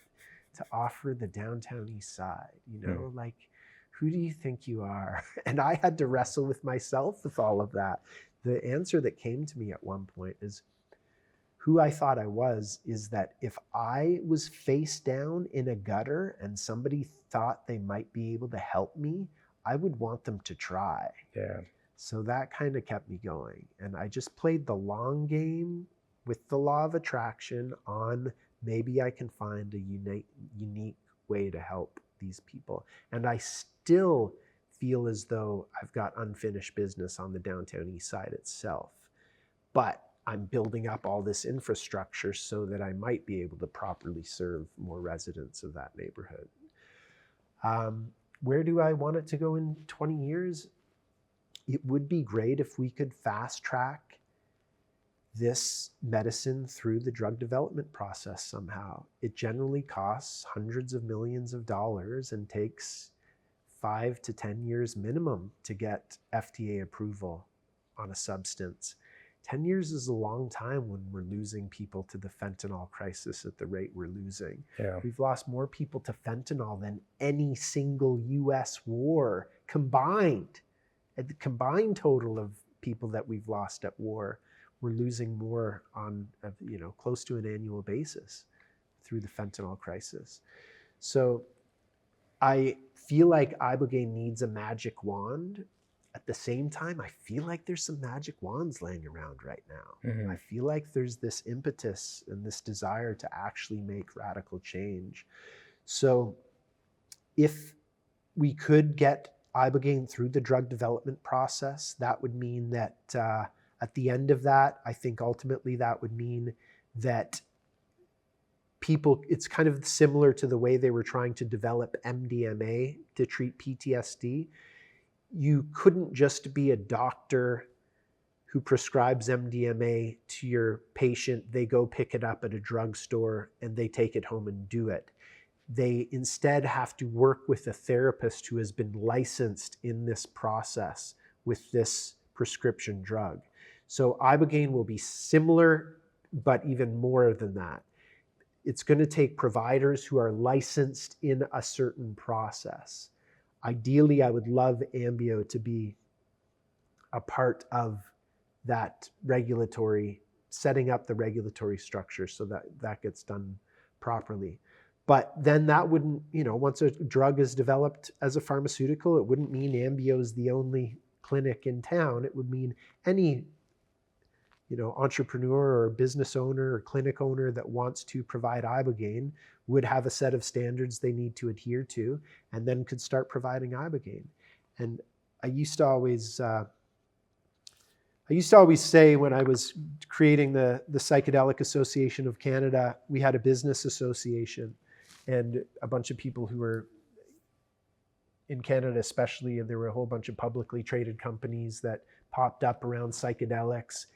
to offer the downtown east side? You know, like, who do you think you are? And I had to wrestle with myself with all of that. The answer that came to me at one point is, who I thought I was, is that if I was face down in a gutter and somebody thought they might be able to help me, I would want them to try. Yeah. So that kind of kept me going. And I just played the long game with the law of attraction on, maybe I can find a unique way to help these people. And I still feel as though I've got unfinished business on the downtown east side itself. But I'm building up all this infrastructure so that I might be able to properly serve more residents of that neighborhood. Where do I want it to go in 20 years? It would be great if we could fast track this medicine through the drug development process somehow. It generally costs hundreds of millions of dollars and takes 5 to 10 years minimum to get FDA approval on a substance. 10 years is a long time when we're losing people to the fentanyl crisis at the rate we're losing. Yeah. We've lost more people to fentanyl than any single US war combined. At the combined total of people that we've lost at war, we're losing more on, close to an annual basis through the fentanyl crisis. So I feel like Ibogaine needs a magic wand. At the same time, I feel like there's some magic wands laying around right now. I feel like there's this impetus and this desire to actually make radical change. So if we could get Ibogaine through the drug development process, that would mean that at the end of that, I think ultimately that would mean that people, it's kind of similar to the way they were trying to develop MDMA to treat PTSD. You couldn't just be a doctor who prescribes MDMA to your patient. They go pick it up at a drugstore and they take it home and do it. They instead have to work with a therapist who has been licensed in this process with this prescription drug. So Ibogaine will be similar, but even more than that. It's going to take providers who are licensed in a certain process. Ideally, I would love Ambio to be a part of that regulatory, setting up the regulatory structure so that that gets done properly. But then that wouldn't, once a drug is developed as a pharmaceutical, it wouldn't mean Ambio is the only clinic in town. It would mean any, entrepreneur or business owner or clinic owner that wants to provide Ibogaine would have a set of standards they need to adhere to, and then could start providing Ibogaine. And I used to always say, when I was creating the Psychedelic Association of Canada, we had a business association, and a bunch of people who were in Canada especially, and there were a whole bunch of publicly traded companies that popped up around psychedelics,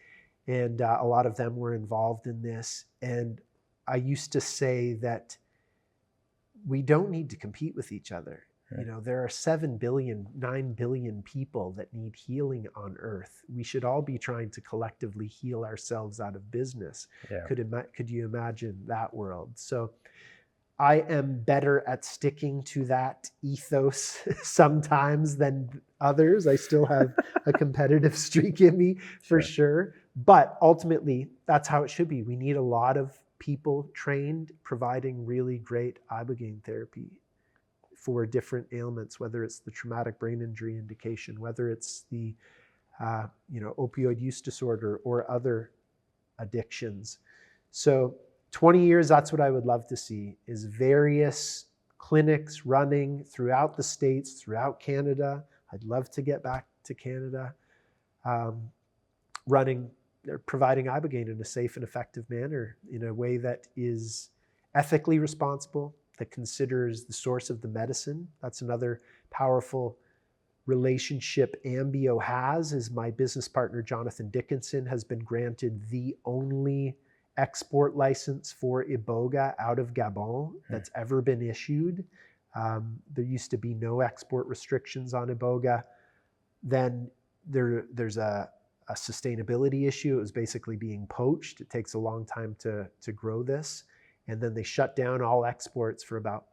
and a lot of them were involved in this. And I used to say that we don't need to compete with each other. Right. There are 7 billion, 9 billion people that need healing on Earth. We should all be trying to collectively heal ourselves out of business. Yeah. Could you imagine that world? So I am better at sticking to that ethos sometimes than others. I still have a competitive streak in me for sure. But ultimately, that's how it should be. We need a lot of people trained providing really great Ibogaine therapy for different ailments, whether it's the traumatic brain injury indication, whether it's the opioid use disorder or other addictions. So 20 years, that's what I would love to see, is various clinics running throughout the States, throughout Canada. I'd love to get back to Canada, providing Ibogaine in a safe and effective manner, in a way that is ethically responsible, that considers the source of the medicine. That's another powerful relationship Ambio has, is my business partner, Jonathan Dickinson, has been granted the only export license for Iboga out of Gabon that's ever been issued. There used to be no export restrictions on Iboga. Then there's a sustainability issue. It was basically being poached. It takes a long time to grow this. And then they shut down all exports for about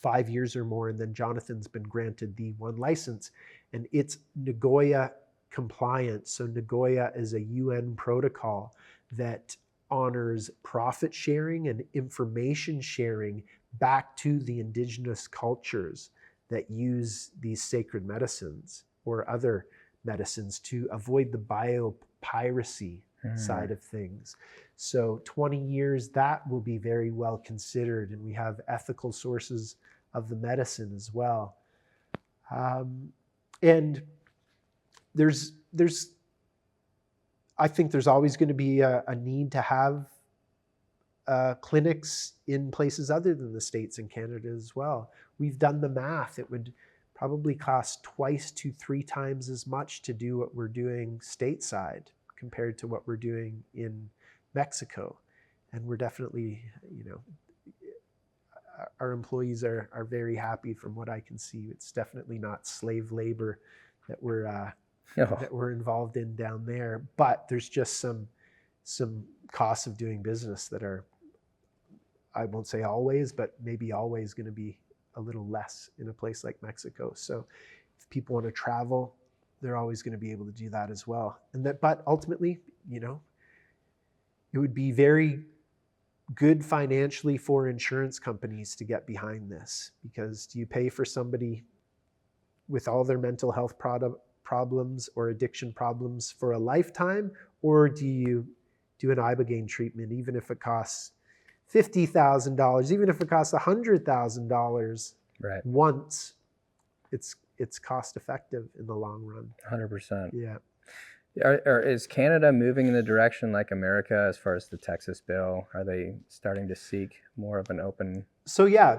5 years or more. And then Jonathan's been granted the one license, and it's Nagoya compliant. So Nagoya is a UN protocol that honors profit sharing and information sharing back to the indigenous cultures that use these sacred medicines or other medicines to avoid the biopiracy side of things. So 20 years, that will be very well considered, and we have ethical sources of the medicine as well. And I think there's always going to be a need to have clinics in places other than the States and Canada as well. We've done the math. It would probably cost 2 to 3 times as much to do what we're doing stateside compared to what we're doing in Mexico. And we're definitely, our employees are very happy from what I can see. It's definitely not slave labor that we're involved in down there, but there's just some costs of doing business that are, I won't say always, but maybe always going to be a little less in a place like Mexico. So if people want to travel, they're always going to be able to do that as well. But ultimately, it would be very good financially for insurance companies to get behind this, because do you pay for somebody with all their mental health problems or addiction problems for a lifetime, or do you do an Ibogaine treatment, even if it costs $50,000, even if it costs $100,000 once? It's cost effective in the long run. 100%. Yeah. Is Canada moving in the direction like America as far as the Texas bill? Are they starting to seek more of an open? So yeah,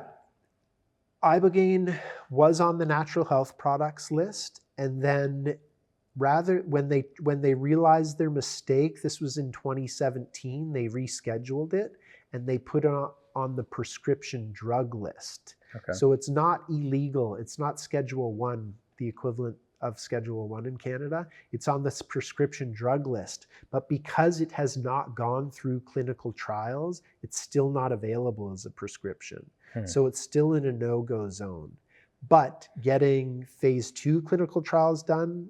Ibogaine was on the natural health products list, and then when they realized their mistake, this was in 2017, they rescheduled it and they put it on the prescription drug list. Okay. So it's not illegal. It's not Schedule 1, the equivalent of Schedule 1 in Canada. It's on this prescription drug list. But because it has not gone through clinical trials, it's still not available as a prescription. So it's still in a no-go zone. But getting phase 2 clinical trials done,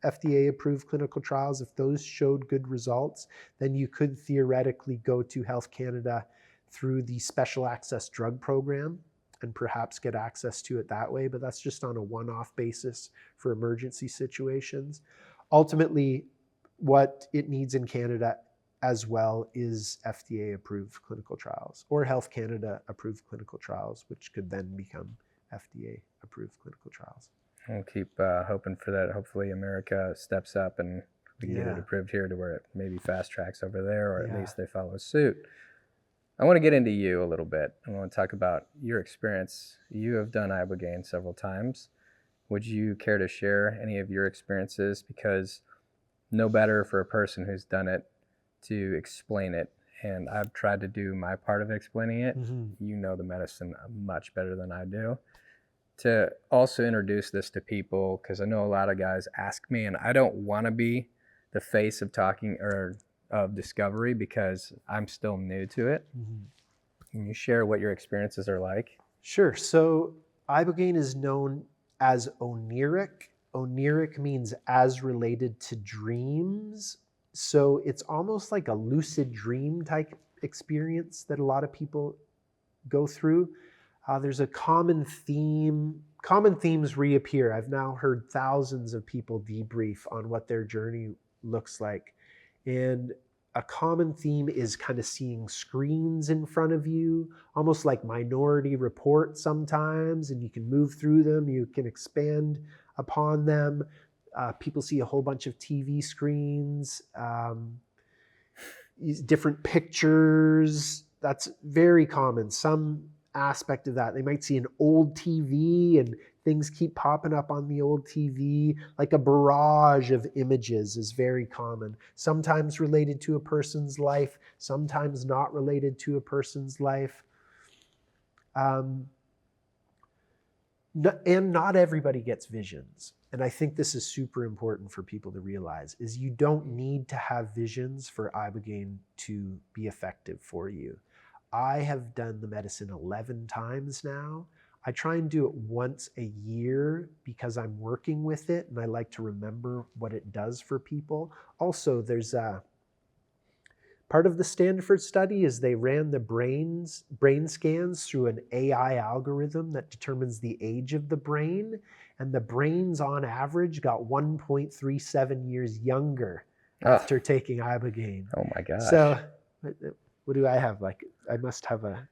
FDA-approved clinical trials, if those showed good results, then you could theoretically go to Health Canada through the Special Access Drug Program and perhaps get access to it that way, but that's just on a one-off basis for emergency situations. Ultimately, what it needs in Canada as well is FDA-approved clinical trials or Health Canada-approved clinical trials, which could then become FDA-approved clinical trials. We'll keep hoping for that. Hopefully America steps up and we can get it approved here to where it maybe fast tracks over there, or at least they follow suit. I want to get into you a little bit. I want to talk about your experience. You have done Ibogaine several times. Would you care to share any of your experiences? Because no better for a person who's done it to explain it. And I've tried to do my part of explaining it. You know the medicine much better than I do. To also introduce this to people, because I know a lot of guys ask me, and I don't want to be the face of talking or of discovery because I'm still new to it. Can you share what your experiences are like? Sure. So Ibogaine is known as oniric. Oniric means as related to dreams. So it's almost like a lucid dream type experience that a lot of people go through. There's a common theme. Common themes reappear. I've now heard thousands of people debrief on what their journey looks like. And a common theme is kind of seeing screens in front of you, almost like Minority Report sometimes, and you can move through them, you can expand upon them. People see a whole bunch of TV screens, different pictures. That's very common. Some aspect of that. They might see an old TV and things keep popping up on the old TV, like a barrage of images is very common. Sometimes related to a person's life, sometimes not related to a person's life. And not everybody gets visions. And I think this is super important for people to realize, is you don't need to have visions for Ibogaine to be effective for you. I have done the medicine 11 times now. I try and do it once a year because I'm working with it and I like to remember what it does for people. Also, there's a part of the Stanford study is they ran the brain scans through an AI algorithm that determines the age of the brain, and the brains on average got 1.37 years younger after taking Ibogaine. Oh my gosh. So what do I have? Like, I must have a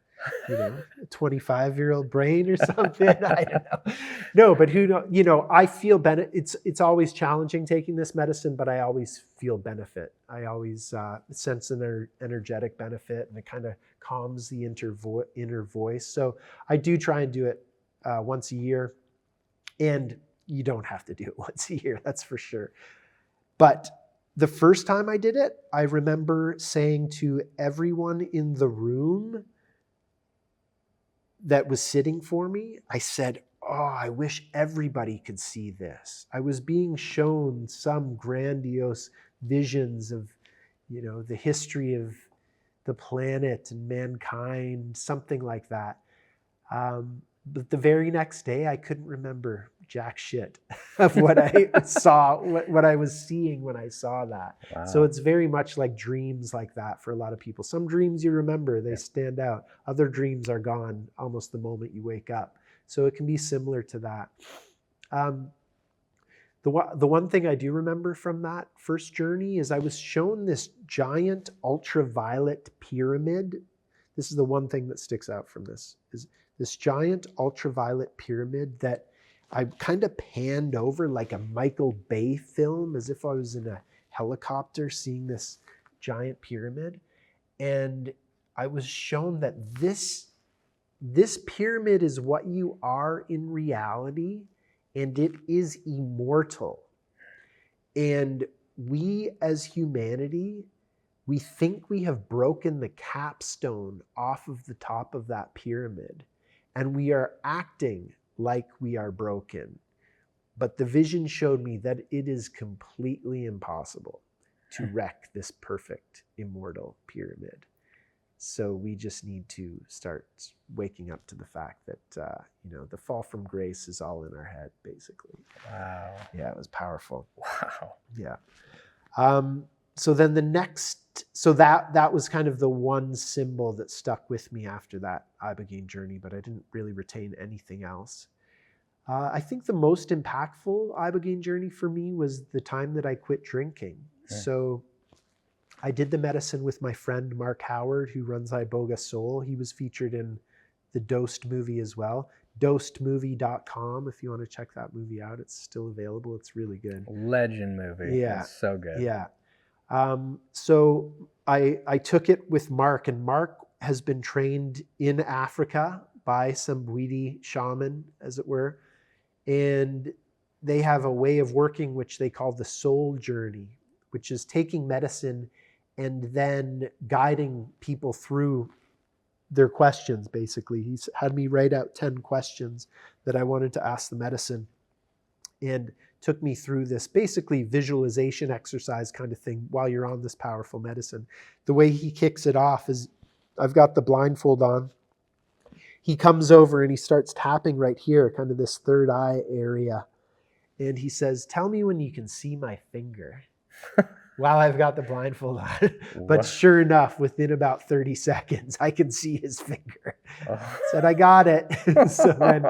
25-year-old brain or something. I don't know. No, but I feel benefit. It's always challenging taking this medicine, but I always feel benefit. I always sense an energetic benefit, and it kind of calms the inner voice. So I do try and do it once a year, and you don't have to do it once a year, that's for sure. But the first time I did it, I remember saying to everyone in the room that was sitting for me, I said, oh, I wish everybody could see this. I was being shown some grandiose visions of, the history of the planet and mankind, something like that. But the very next day, I couldn't remember jack shit of what I saw, what I was seeing when I saw that. Wow. So it's very much like dreams like that for a lot of people. Some dreams you remember, they stand out. Other dreams are gone almost the moment you wake up. So it can be similar to that. The one thing I do remember from that first journey is I was shown this giant ultraviolet pyramid. This is the one thing that sticks out from this, is this giant ultraviolet pyramid that I kind of panned over like a Michael Bay film, as if I was in a helicopter seeing this giant pyramid. And I was shown that this pyramid is what you are in reality, and it is immortal. And we as humanity, we think we have broken the capstone off of the top of that pyramid, and we are acting like we are broken. But the vision showed me that it is completely impossible to wreck this perfect immortal pyramid. So we just need to start waking up to the fact that, the fall from grace is all in our head, basically. Wow. Yeah, it was powerful. Wow. Yeah. So then that was kind of the one symbol that stuck with me after that Ibogaine journey, but I didn't really retain anything else. I think the most impactful Ibogaine journey for me was the time that I quit drinking. Okay. So I did the medicine with my friend Mark Howard, who runs Iboga Soul. He was featured in the Dosed movie as well. DosedMovie.com, if you want to check that movie out. It's still available. It's really good. Legend movie. Yeah. It's so good. Yeah. So I took it with Mark, and Mark has been trained in Africa by some Bwiti shaman, as it were. And they have a way of working which they call the soul journey, which is taking medicine and then guiding people through their questions, basically. He's had me write out 10 questions that I wanted to ask the medicine, and took me through this basically visualization exercise kind of thing while you're on this powerful medicine. The way he kicks it off is, I've got the blindfold on. He comes over and he starts tapping right here, kind of this third eye area. And he says, "Tell me when you can see my finger." while I've got the blindfold on. What? But sure enough, within about 30 seconds, I can see his finger. Oh. Said, I got it. So then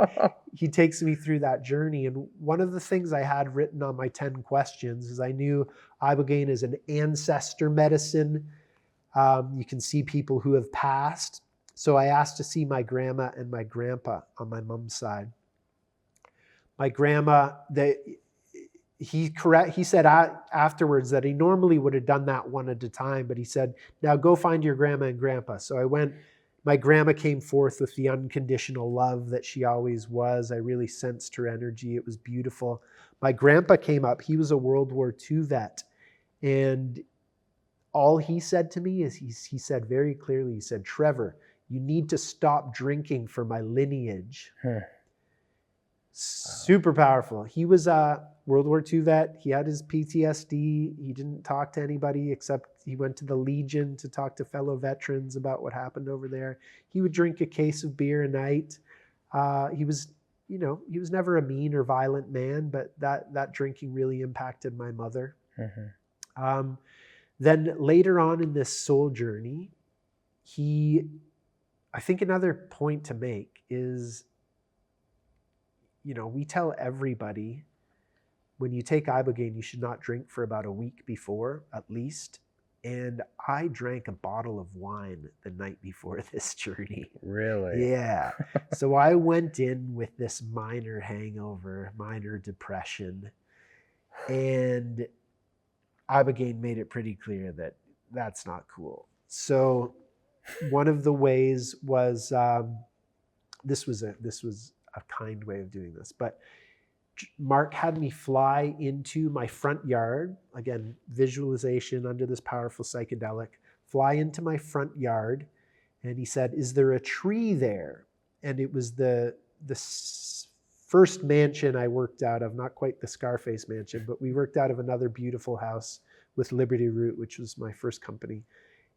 he takes me through that journey. And one of the things I had written on my 10 questions is I knew Ibogaine is an ancestor medicine. You can see people who have passed. So I asked to see my grandma and my grandpa on my mom's side. My grandma, he said afterwards that he normally would have done that one at a time, but he said, now go find your grandma and grandpa. So I went. My grandma came forth with the unconditional love that she always was. I really sensed her energy. It was beautiful. My grandpa came up. He was a World War II vet. And all he said to me is, he said very clearly, he said, Trevor, you need to stop drinking for my lineage. Super powerful. He was a World War II vet. He had his PTSD. He didn't talk to anybody except he went to the Legion to talk to fellow veterans about what happened over there. He would drink a case of beer a night. He was never a mean or violent man, but that drinking really impacted my mother. Mm-hmm. Then later on in this soul journey, I think another point to make is, we tell everybody when you take Ibogaine, you should not drink for about a week before, at least. And I drank a bottle of wine the night before this journey. Really? Yeah. So I went in with this minor hangover, minor depression, and Ibogaine made it pretty clear that that's not cool. So one of the ways was, this was a kind way of doing this, but Mark had me fly into my front yard. Again, visualization under this powerful psychedelic. Fly into my front yard, and he said, "Is there a tree there?" And it was the first mansion I worked out of, not quite the Scarface mansion, but we worked out of another beautiful house with Liberty Root, which was my first company,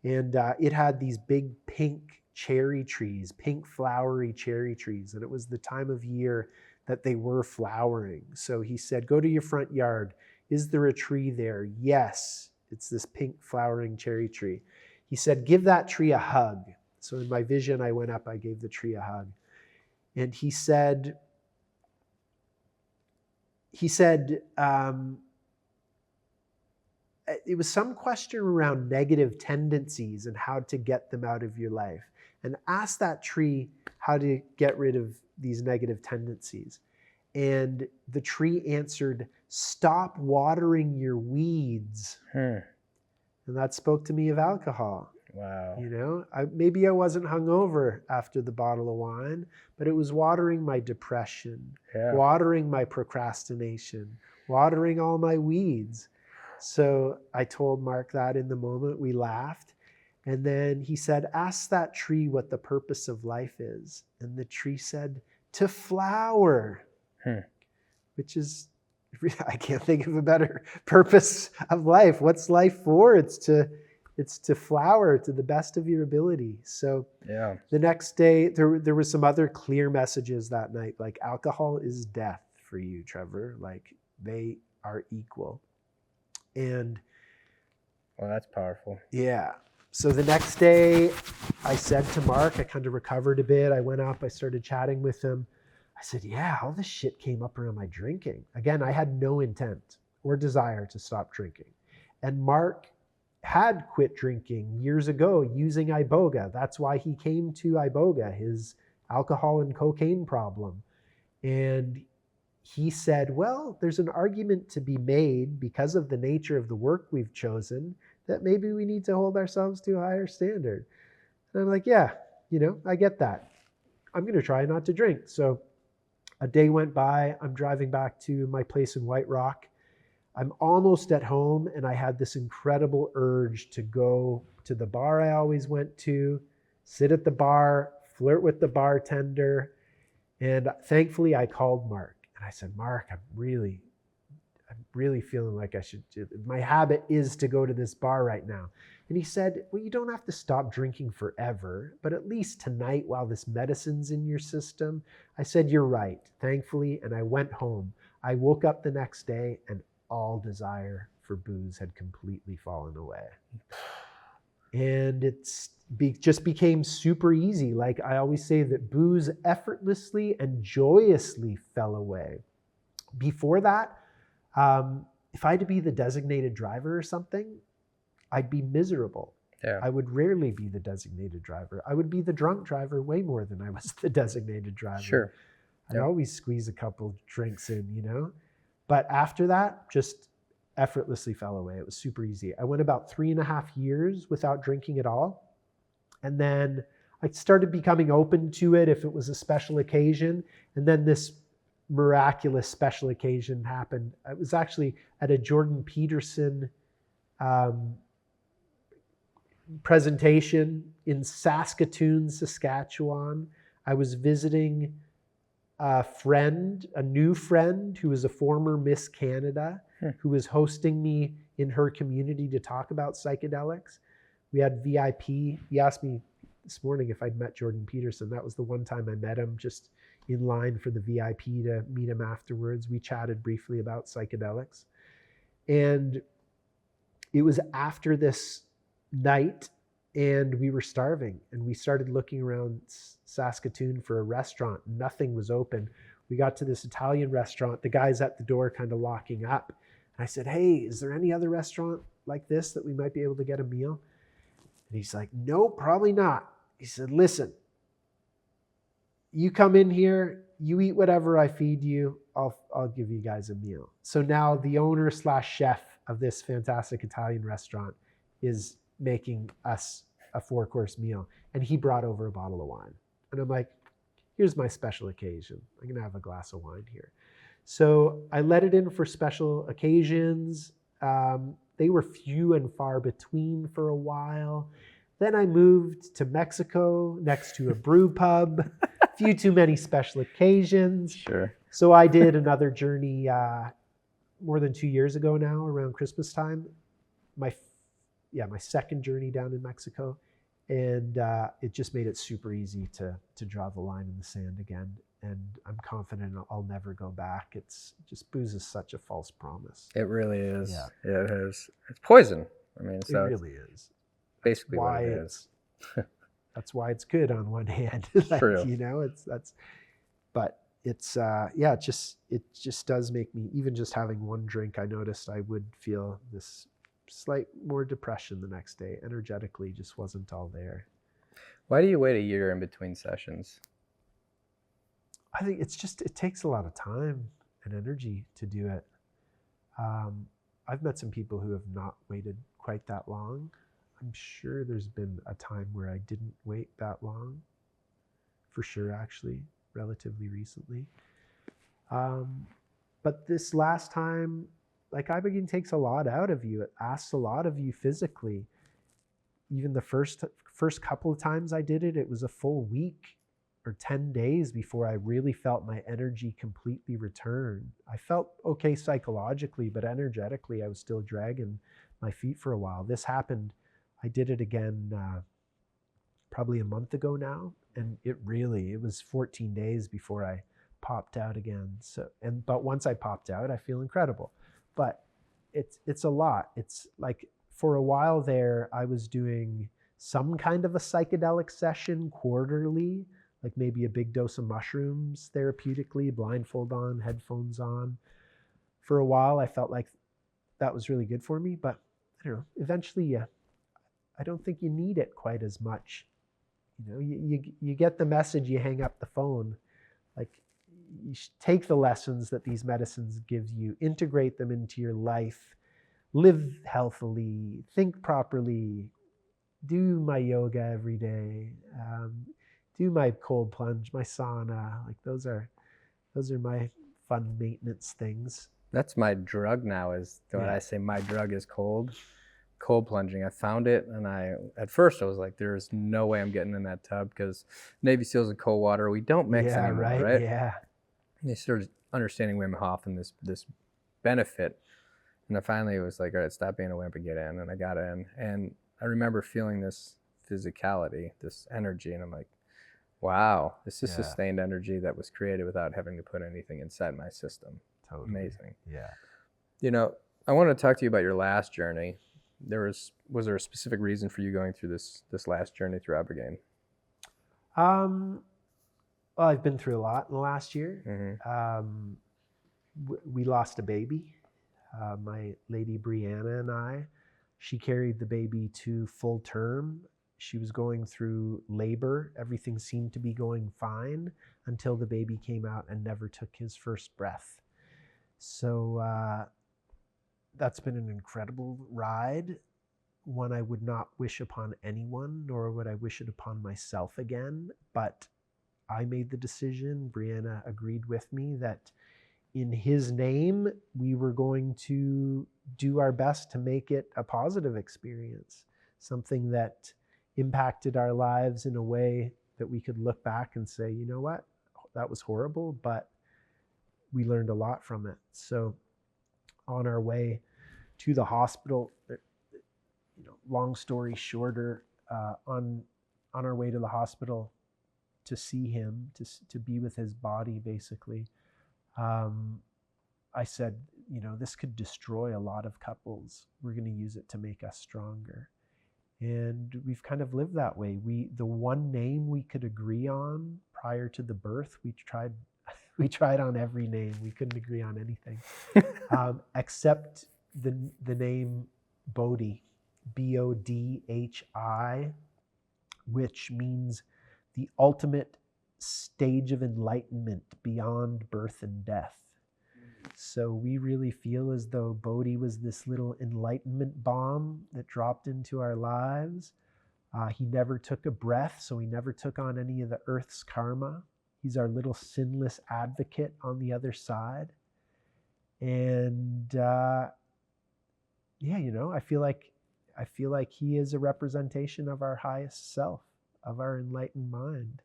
and it had these big pink cherry trees, pink flowery cherry trees, and it was the time of year that they were flowering. So he said, go to your front yard. Is there a tree there? Yes, it's this pink flowering cherry tree. He said, give that tree a hug. So in my vision, I went up, I gave the tree a hug. And he said, it was some question around negative tendencies and how to get them out of your life. And ask that tree how to get rid of these negative tendencies. And the tree answered, stop watering your weeds. And that spoke to me of alcohol. Wow. Maybe I wasn't hungover after the bottle of wine, but it was watering my depression, watering my procrastination, watering all my weeds. So I told Mark that in the moment. We laughed. And then he said, ask that tree what the purpose of life is. And the tree said, to flower, which is, I can't think of a better purpose of life. What's life for? It's to flower to the best of your ability. So the next day, there were some other clear messages that night, like alcohol is death for you, Trevor. Like they are equal. And well, that's powerful. Yeah. So the next day I said to Mark, I kind of recovered a bit. I went up, I started chatting with him. I said, yeah, all this shit came up around my drinking. Again, I had no intent or desire to stop drinking. And Mark had quit drinking years ago using Iboga. That's why he came to Iboga, his alcohol and cocaine problem. And he said, well, there's an argument to be made because of the nature of the work we've chosen that maybe we need to hold ourselves to a higher standard. And I'm like, yeah, I get that. I'm going to try not to drink. So a day went by. I'm driving back to my place in White Rock. I'm almost at home, and I had this incredible urge to go to the bar I always went to, sit at the bar, flirt with the bartender. And thankfully, I called Mark. And I said, Mark, I'm really feeling like I should do it. My habit is to go to this bar right now. And he said, well, you don't have to stop drinking forever, but at least tonight while this medicine's in your system. I said, you're right, thankfully. And I went home. I woke up the next day and all desire for booze had completely fallen away. And just became super easy. Like I always say that booze effortlessly and joyously fell away. Before that, if I had to be the designated driver or something, I'd be miserable. Yeah. I would rarely be the designated driver. I would be the drunk driver way more than I was the designated driver. Sure. I'd always squeeze a couple drinks in, you know? But after that, just effortlessly fell away. It was super easy. I went about 3.5 years without drinking at all. And then I started becoming open to it if it was a special occasion. And then this miraculous special occasion happened. I was actually at a Jordan Peterson presentation in Saskatoon, Saskatchewan. I was visiting a new friend who was a former Miss Canada, who was hosting me in her community to talk about psychedelics. We had VIP. He asked me this morning if I'd met Jordan Peterson. That was the one time I met him, just in line for the VIP to meet him afterwards. We chatted briefly about psychedelics. And it was after this night, and we were starving, and we started looking around Saskatoon for a restaurant. Nothing was open. We got to this Italian restaurant. The guy's at the door kind of locking up. And I said, hey, is there any other restaurant like this that we might be able to get a meal? And he's like, no, probably not. He said, listen, you come in here, you eat whatever I feed you, I'll give you guys a meal. So now the owner / chef of this fantastic Italian restaurant is making us a 4-course meal. And he brought over a bottle of wine. And I'm like, here's my special occasion. I'm gonna have a glass of wine here. So I let it in for special occasions. They were few and far between for a while. Then I moved to Mexico next to a brew pub. Few too many special occasions. Sure. So I did another journey more than 2 years ago now, around Christmas time. My second journey down in Mexico. And it just made it super easy to draw the line in the sand again. And I'm confident I'll never go back. It's just, booze is such a false promise. It really is. Yeah. It is. It's poison. I mean, so It really is. basically Why what it is. That's why it's good on one hand. True. You know, but it's it just does make me, even just having one drink, I noticed I would feel this slight more depression the next day. Energetically just wasn't all there. Why do you wait a year in between sessions? I think it takes a lot of time and energy to do it. I've met some people who have not waited quite that long. I'm sure there's been a time where I didn't wait that long, for sure, actually, relatively recently. But this last time, like, Ibogaine takes a lot out of you. It asks a lot of you physically. Even the first couple of times I did it, it was a full week or 10 days before I really felt my energy completely return. I felt okay psychologically, but energetically, I was still dragging my feet for a while. This happened, I did it again probably a month ago now, and it was 14 days before I popped out again. But once I popped out, I feel incredible. But it's a lot. It's like, for a while there, I was doing some kind of a psychedelic session quarterly, like maybe a big dose of mushrooms therapeutically, blindfold on, headphones on. For a while, I felt like that was really good for me, but I don't know, eventually, I don't think you need it quite as much. You know, you get the message, you hang up the phone. Like, you should take the lessons that these medicines give you, integrate them into your life, live healthily, think properly, do my yoga every day, do my cold plunge, my sauna. Like, those are my fun maintenance things. That's my drug now, is when I say my drug is cold plunging. I found it, and at first I was like, there's no way I'm getting in that tub, because Navy SEALs and cold water, we don't mix anymore, right? Yeah. And they started understanding Wim Hof and this benefit. And I finally was like, all right, stop being a wimp and get in. And I got in. And I remember feeling this physicality, this energy. And I'm like, wow, this is sustained energy that was created without having to put anything inside my system. Totally. Amazing. Yeah. You know, I want to talk to you about your last journey. Was there a specific reason for you going through this last journey through Ibogaine? Well, I've been through a lot in the last year. Mm-hmm. We lost a baby. My lady Brianna and I, she carried the baby to full term. She was going through labor. Everything seemed to be going fine until the baby came out and never took his first breath. So that's been an incredible ride, one I would not wish upon anyone, nor would I wish it upon myself again. But I made the decision, Brianna agreed with me, that in his name, we were going to do our best to make it a positive experience, something that impacted our lives in a way that we could look back and say, you know what, that was horrible, but we learned a lot from it. So on our way to the hospital, long story shorter, on our way to the hospital to see him, to be with his body, basically, I said, this could destroy a lot of couples. We're going to use it to make us stronger. And we've kind of lived that way. The one name we could agree on prior to the birth, we tried on every name. We couldn't agree on anything, except the name Bodhi, Bodhi, which means the ultimate stage of enlightenment beyond birth and death. So we really feel as though Bodhi was this little enlightenment bomb that dropped into our lives. He never took a breath, so he never took on any of the earth's karma. He's our little sinless advocate on the other side. And I feel like he is a representation of our highest self, of our enlightened mind.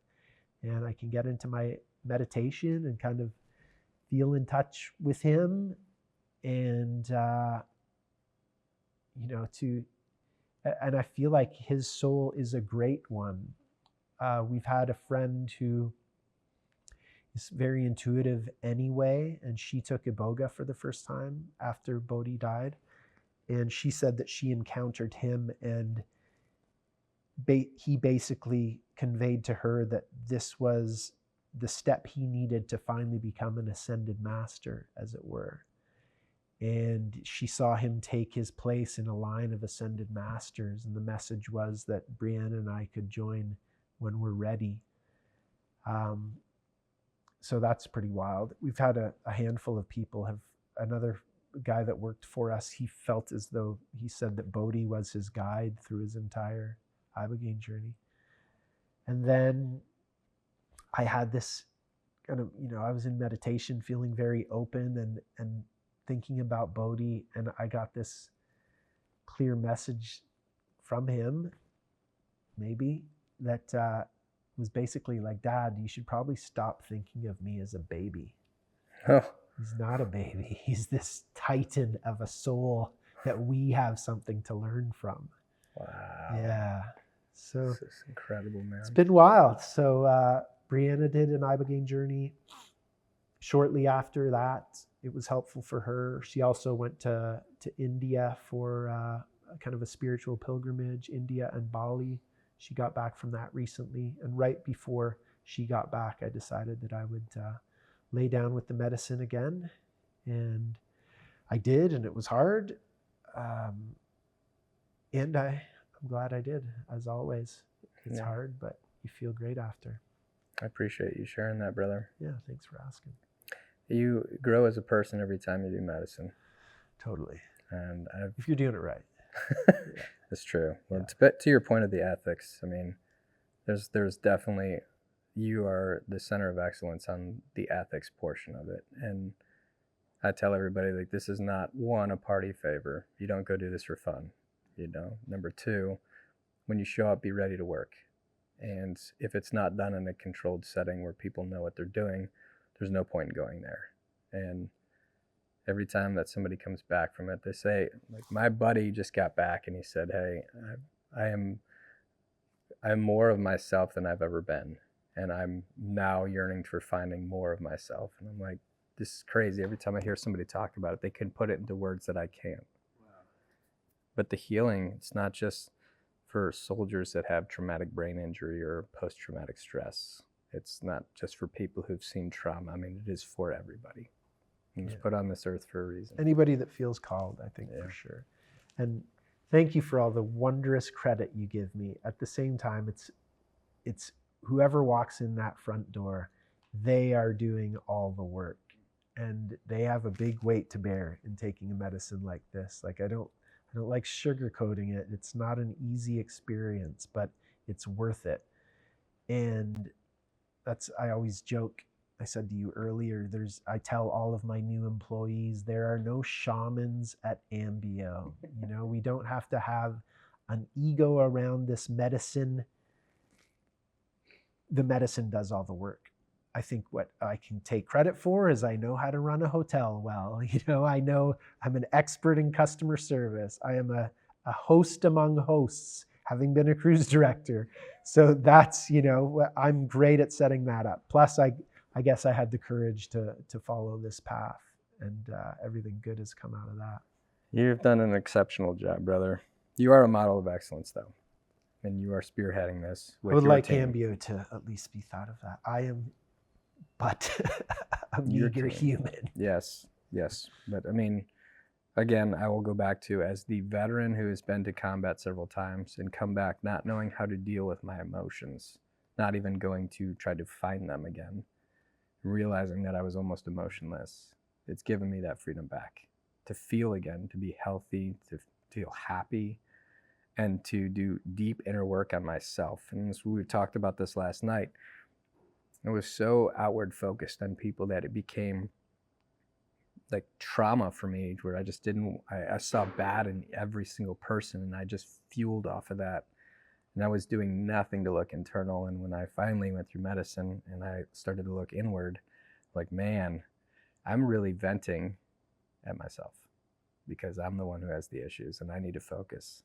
And I can get into my meditation and kind of feel in touch with him, and and I feel like his soul is a great one. We've had a friend who is very intuitive anyway, and she took Iboga for the first time after Bodhi died, and she said that she encountered him, and he basically conveyed to her that this was the step he needed to finally become an ascended master, as it were. And she saw him take his place in a line of ascended masters, and the message was that Brianna and I could join when we're ready. So that's pretty wild. We've had a handful of people another guy that worked for us, he felt as though he said that Bodhi was his guide through his entire Ibogaine journey. And then I had this kind of, I was in meditation feeling very open and thinking about Bodhi, and I got this clear message from him, maybe, that was basically like, Dad, you should probably stop thinking of me as a baby. Oh. He's not a baby. He's this titan of a soul that we have something to learn from. Wow. Yeah. So this is incredible, man. It's been wild. So Brianna did an Ibogaine journey. Shortly after that, it was helpful for her. She also went to India for kind of a spiritual pilgrimage, India and Bali. She got back from that recently. And right before she got back, I decided that I would lay down with the medicine again. And I did, and it was hard. And I'm glad I did, as always. It's hard, but you feel great after. I appreciate you sharing that, brother. Yeah, thanks for asking. You grow as a person every time you do medicine. Totally. And if you're doing it right. Yeah. That's true. Well, to your point of the ethics, I mean, there's definitely, you are the center of excellence on the ethics portion of it. And I tell everybody, like, this is not, one, a party favor. You don't go do this for fun, Number two, when you show up, be ready to work. And if it's not done in a controlled setting where people know what they're doing, there's no point in going there. And every time that somebody comes back from it, they say, like, my buddy just got back and he said, hey, I'm more of myself than I've ever been. And I'm now yearning for finding more of myself. And I'm like, this is crazy. Every time I hear somebody talk about it, they can put it into words that I can't. Wow. But the healing, it's not just for soldiers that have traumatic brain injury or post-traumatic stress. It's not just for people who've seen trauma. I mean, it is for everybody. It was put on this earth for a reason. Anybody that feels called, I think, for sure. And thank you for all the wondrous credit you give me. At the same time, it's whoever walks in that front door, they are doing all the work. And they have a big weight to bear in taking a medicine like this. Like I don't like sugarcoating it. It's not an easy experience, but it's worth it. And I always joke, I said to you earlier, I tell all of my new employees, there are no shamans at Ambio. You know, we don't have to have an ego around this medicine. The medicine does all the work. I think what I can take credit for is I know how to run a hotel well. You know, I know I'm an expert in customer service. I am a host among hosts, having been a cruise director. So that's, you know, I'm great at setting that up. Plus, I guess I had the courage to follow this path, and everything good has come out of that. You've done an exceptional job, brother. You are a model of excellence, though, and you are spearheading this with I would your like team. Ambio to at least be thought of that. I am but a meager human. Yes. But I mean, again, I will go back to, as the veteran who has been to combat several times and come back not knowing how to deal with my emotions, not even going to try to find them again, realizing that I was almost emotionless. It's given me that freedom back to feel again, to be healthy, to feel happy, and to do deep inner work on myself. And as we talked about this last night, I was so outward focused on people that it became like trauma for me, where I just I saw bad in every single person, and I just fueled off of that. And I was doing nothing to look internal. And when I finally went through medicine and I started to look inward, like, man, I'm really venting at myself because I'm the one who has the issues and I need to focus.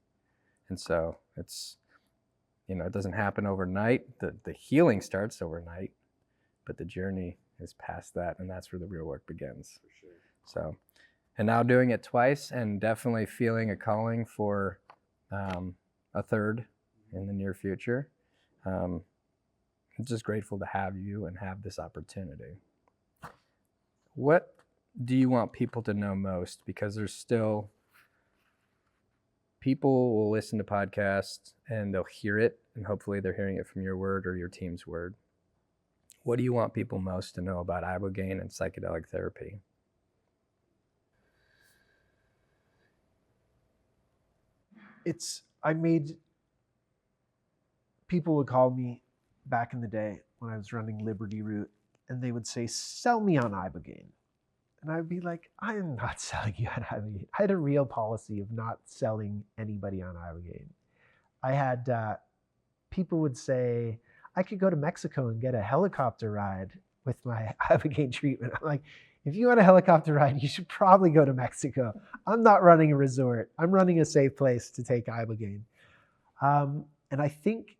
And so it's, you know, it doesn't happen overnight. The healing starts overnight, but the journey is past that, and that's where the real work begins. For sure. So, and now doing it twice, and definitely feeling a calling for a third in the near future. I'm just grateful to have you and have this opportunity. What do you want people to know most? Because there's still people will listen to podcasts and they'll hear it, and hopefully they're hearing it from your word or your team's word. What do you want people most to know about Ibogaine and psychedelic therapy? People would call me back in the day when I was running Liberty Route, and they would say, sell me on Ibogaine. And I'd be like, I am not selling you on Ibogaine. I had a real policy of not selling anybody on Ibogaine. I had people would say, I could go to Mexico and get a helicopter ride with my Ibogaine treatment. I'm like, if you want a helicopter ride, you should probably go to Mexico. I'm not running a resort. I'm running a safe place to take Ibogaine. And I think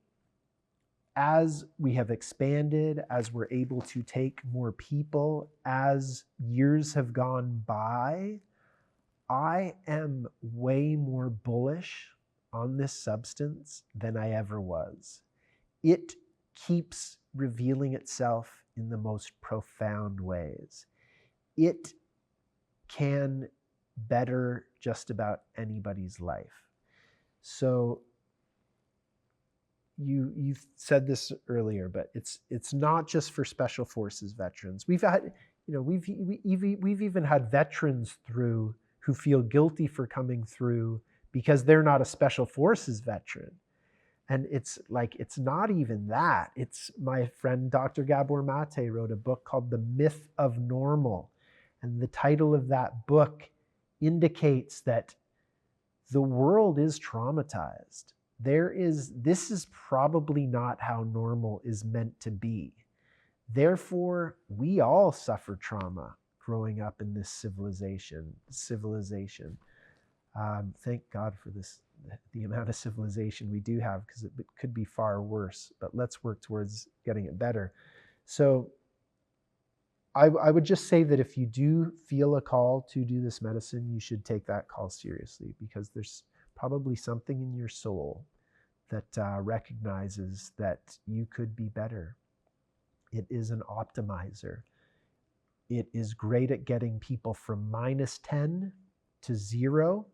as we have expanded, as we're able to take more people, as years have gone by, I am way more bullish on this substance than I ever was. It keeps revealing itself in the most profound ways. It can better just about anybody's life. So you said this earlier, but it's not just for Special Forces veterans. We've had, we've even had veterans through who feel guilty for coming through because they're not a Special Forces veteran. And it's like, it's not even that. It's my friend, Dr. Gabor Mate, wrote a book called The Myth of Normal. And the title of that book indicates that the world is traumatized. This is probably not how normal is meant to be. Therefore, we all suffer trauma growing up in this civilization. Thank God for this, the amount of civilization we do have, because it could be far worse, but let's work towards getting it better. So I would just say that if you do feel a call to do this medicine, you should take that call seriously, because there's probably something in your soul that recognizes that you could be better. It is an optimizer. It is great at getting people from -10 to 0.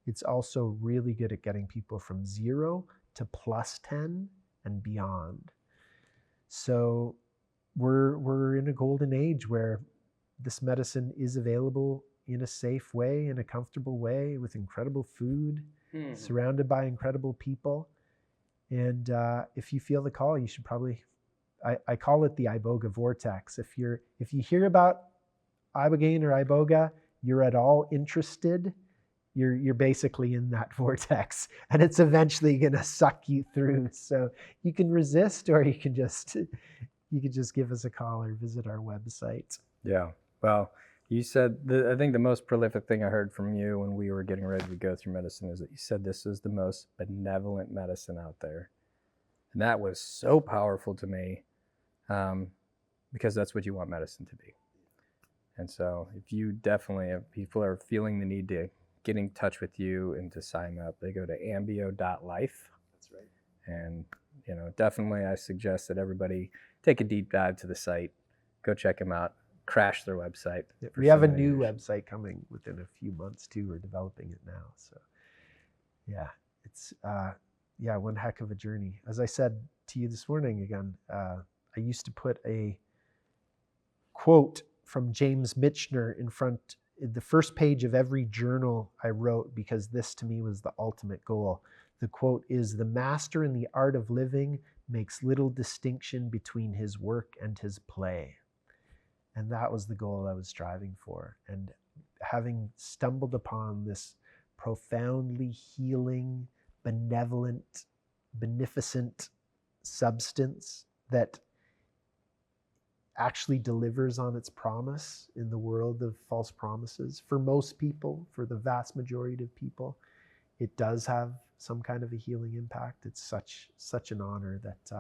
It's also really good at getting people from 0 to +10 and beyond. So we're in a golden age where this medicine is available in a safe way, in a comfortable way, with incredible food, surrounded by incredible people. And if you feel the call, you should probably, I call it the Iboga vortex. If you hear about Ibogaine or Iboga, you're at all interested, you're basically in that vortex, and it's eventually going to suck you through. So you can resist, or you can just give us a call or visit our website. Yeah. Well, you said, I think the most prolific thing I heard from you when we were getting ready to go through medicine is that you said this is the most benevolent medicine out there. And that was so powerful to me, because that's what you want medicine to be. And so if people are feeling the need to get in touch with you and to sign up, they go to ambio.life. That's right. And, definitely I suggest that everybody take a deep dive to the site, go check them out, crash their website. We have a new website coming within a few months too. We're developing it now. So yeah, it's one heck of a journey. As I said to you this morning again, I used to put a quote from James Michener in the first page of every journal I wrote, because this to me was the ultimate goal. The quote is, "The master in the art of living makes little distinction between his work and his play." And that was the goal I was striving for. And having stumbled upon this profoundly healing, benevolent, beneficent substance that actually delivers on its promise in the world of false promises, for most people, for the vast majority of people, it does have some kind of a healing impact. It's such an honor that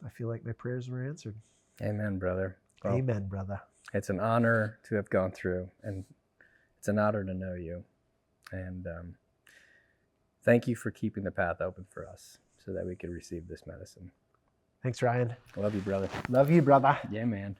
I feel like my prayers were answered. Amen, brother. Well, amen, brother. It's an honor to have gone through, and it's an honor to know you. And thank you for keeping the path open for us so that we could receive this medicine. Thanks, Ryan. Love you, brother. Love you, brother. Yeah, man.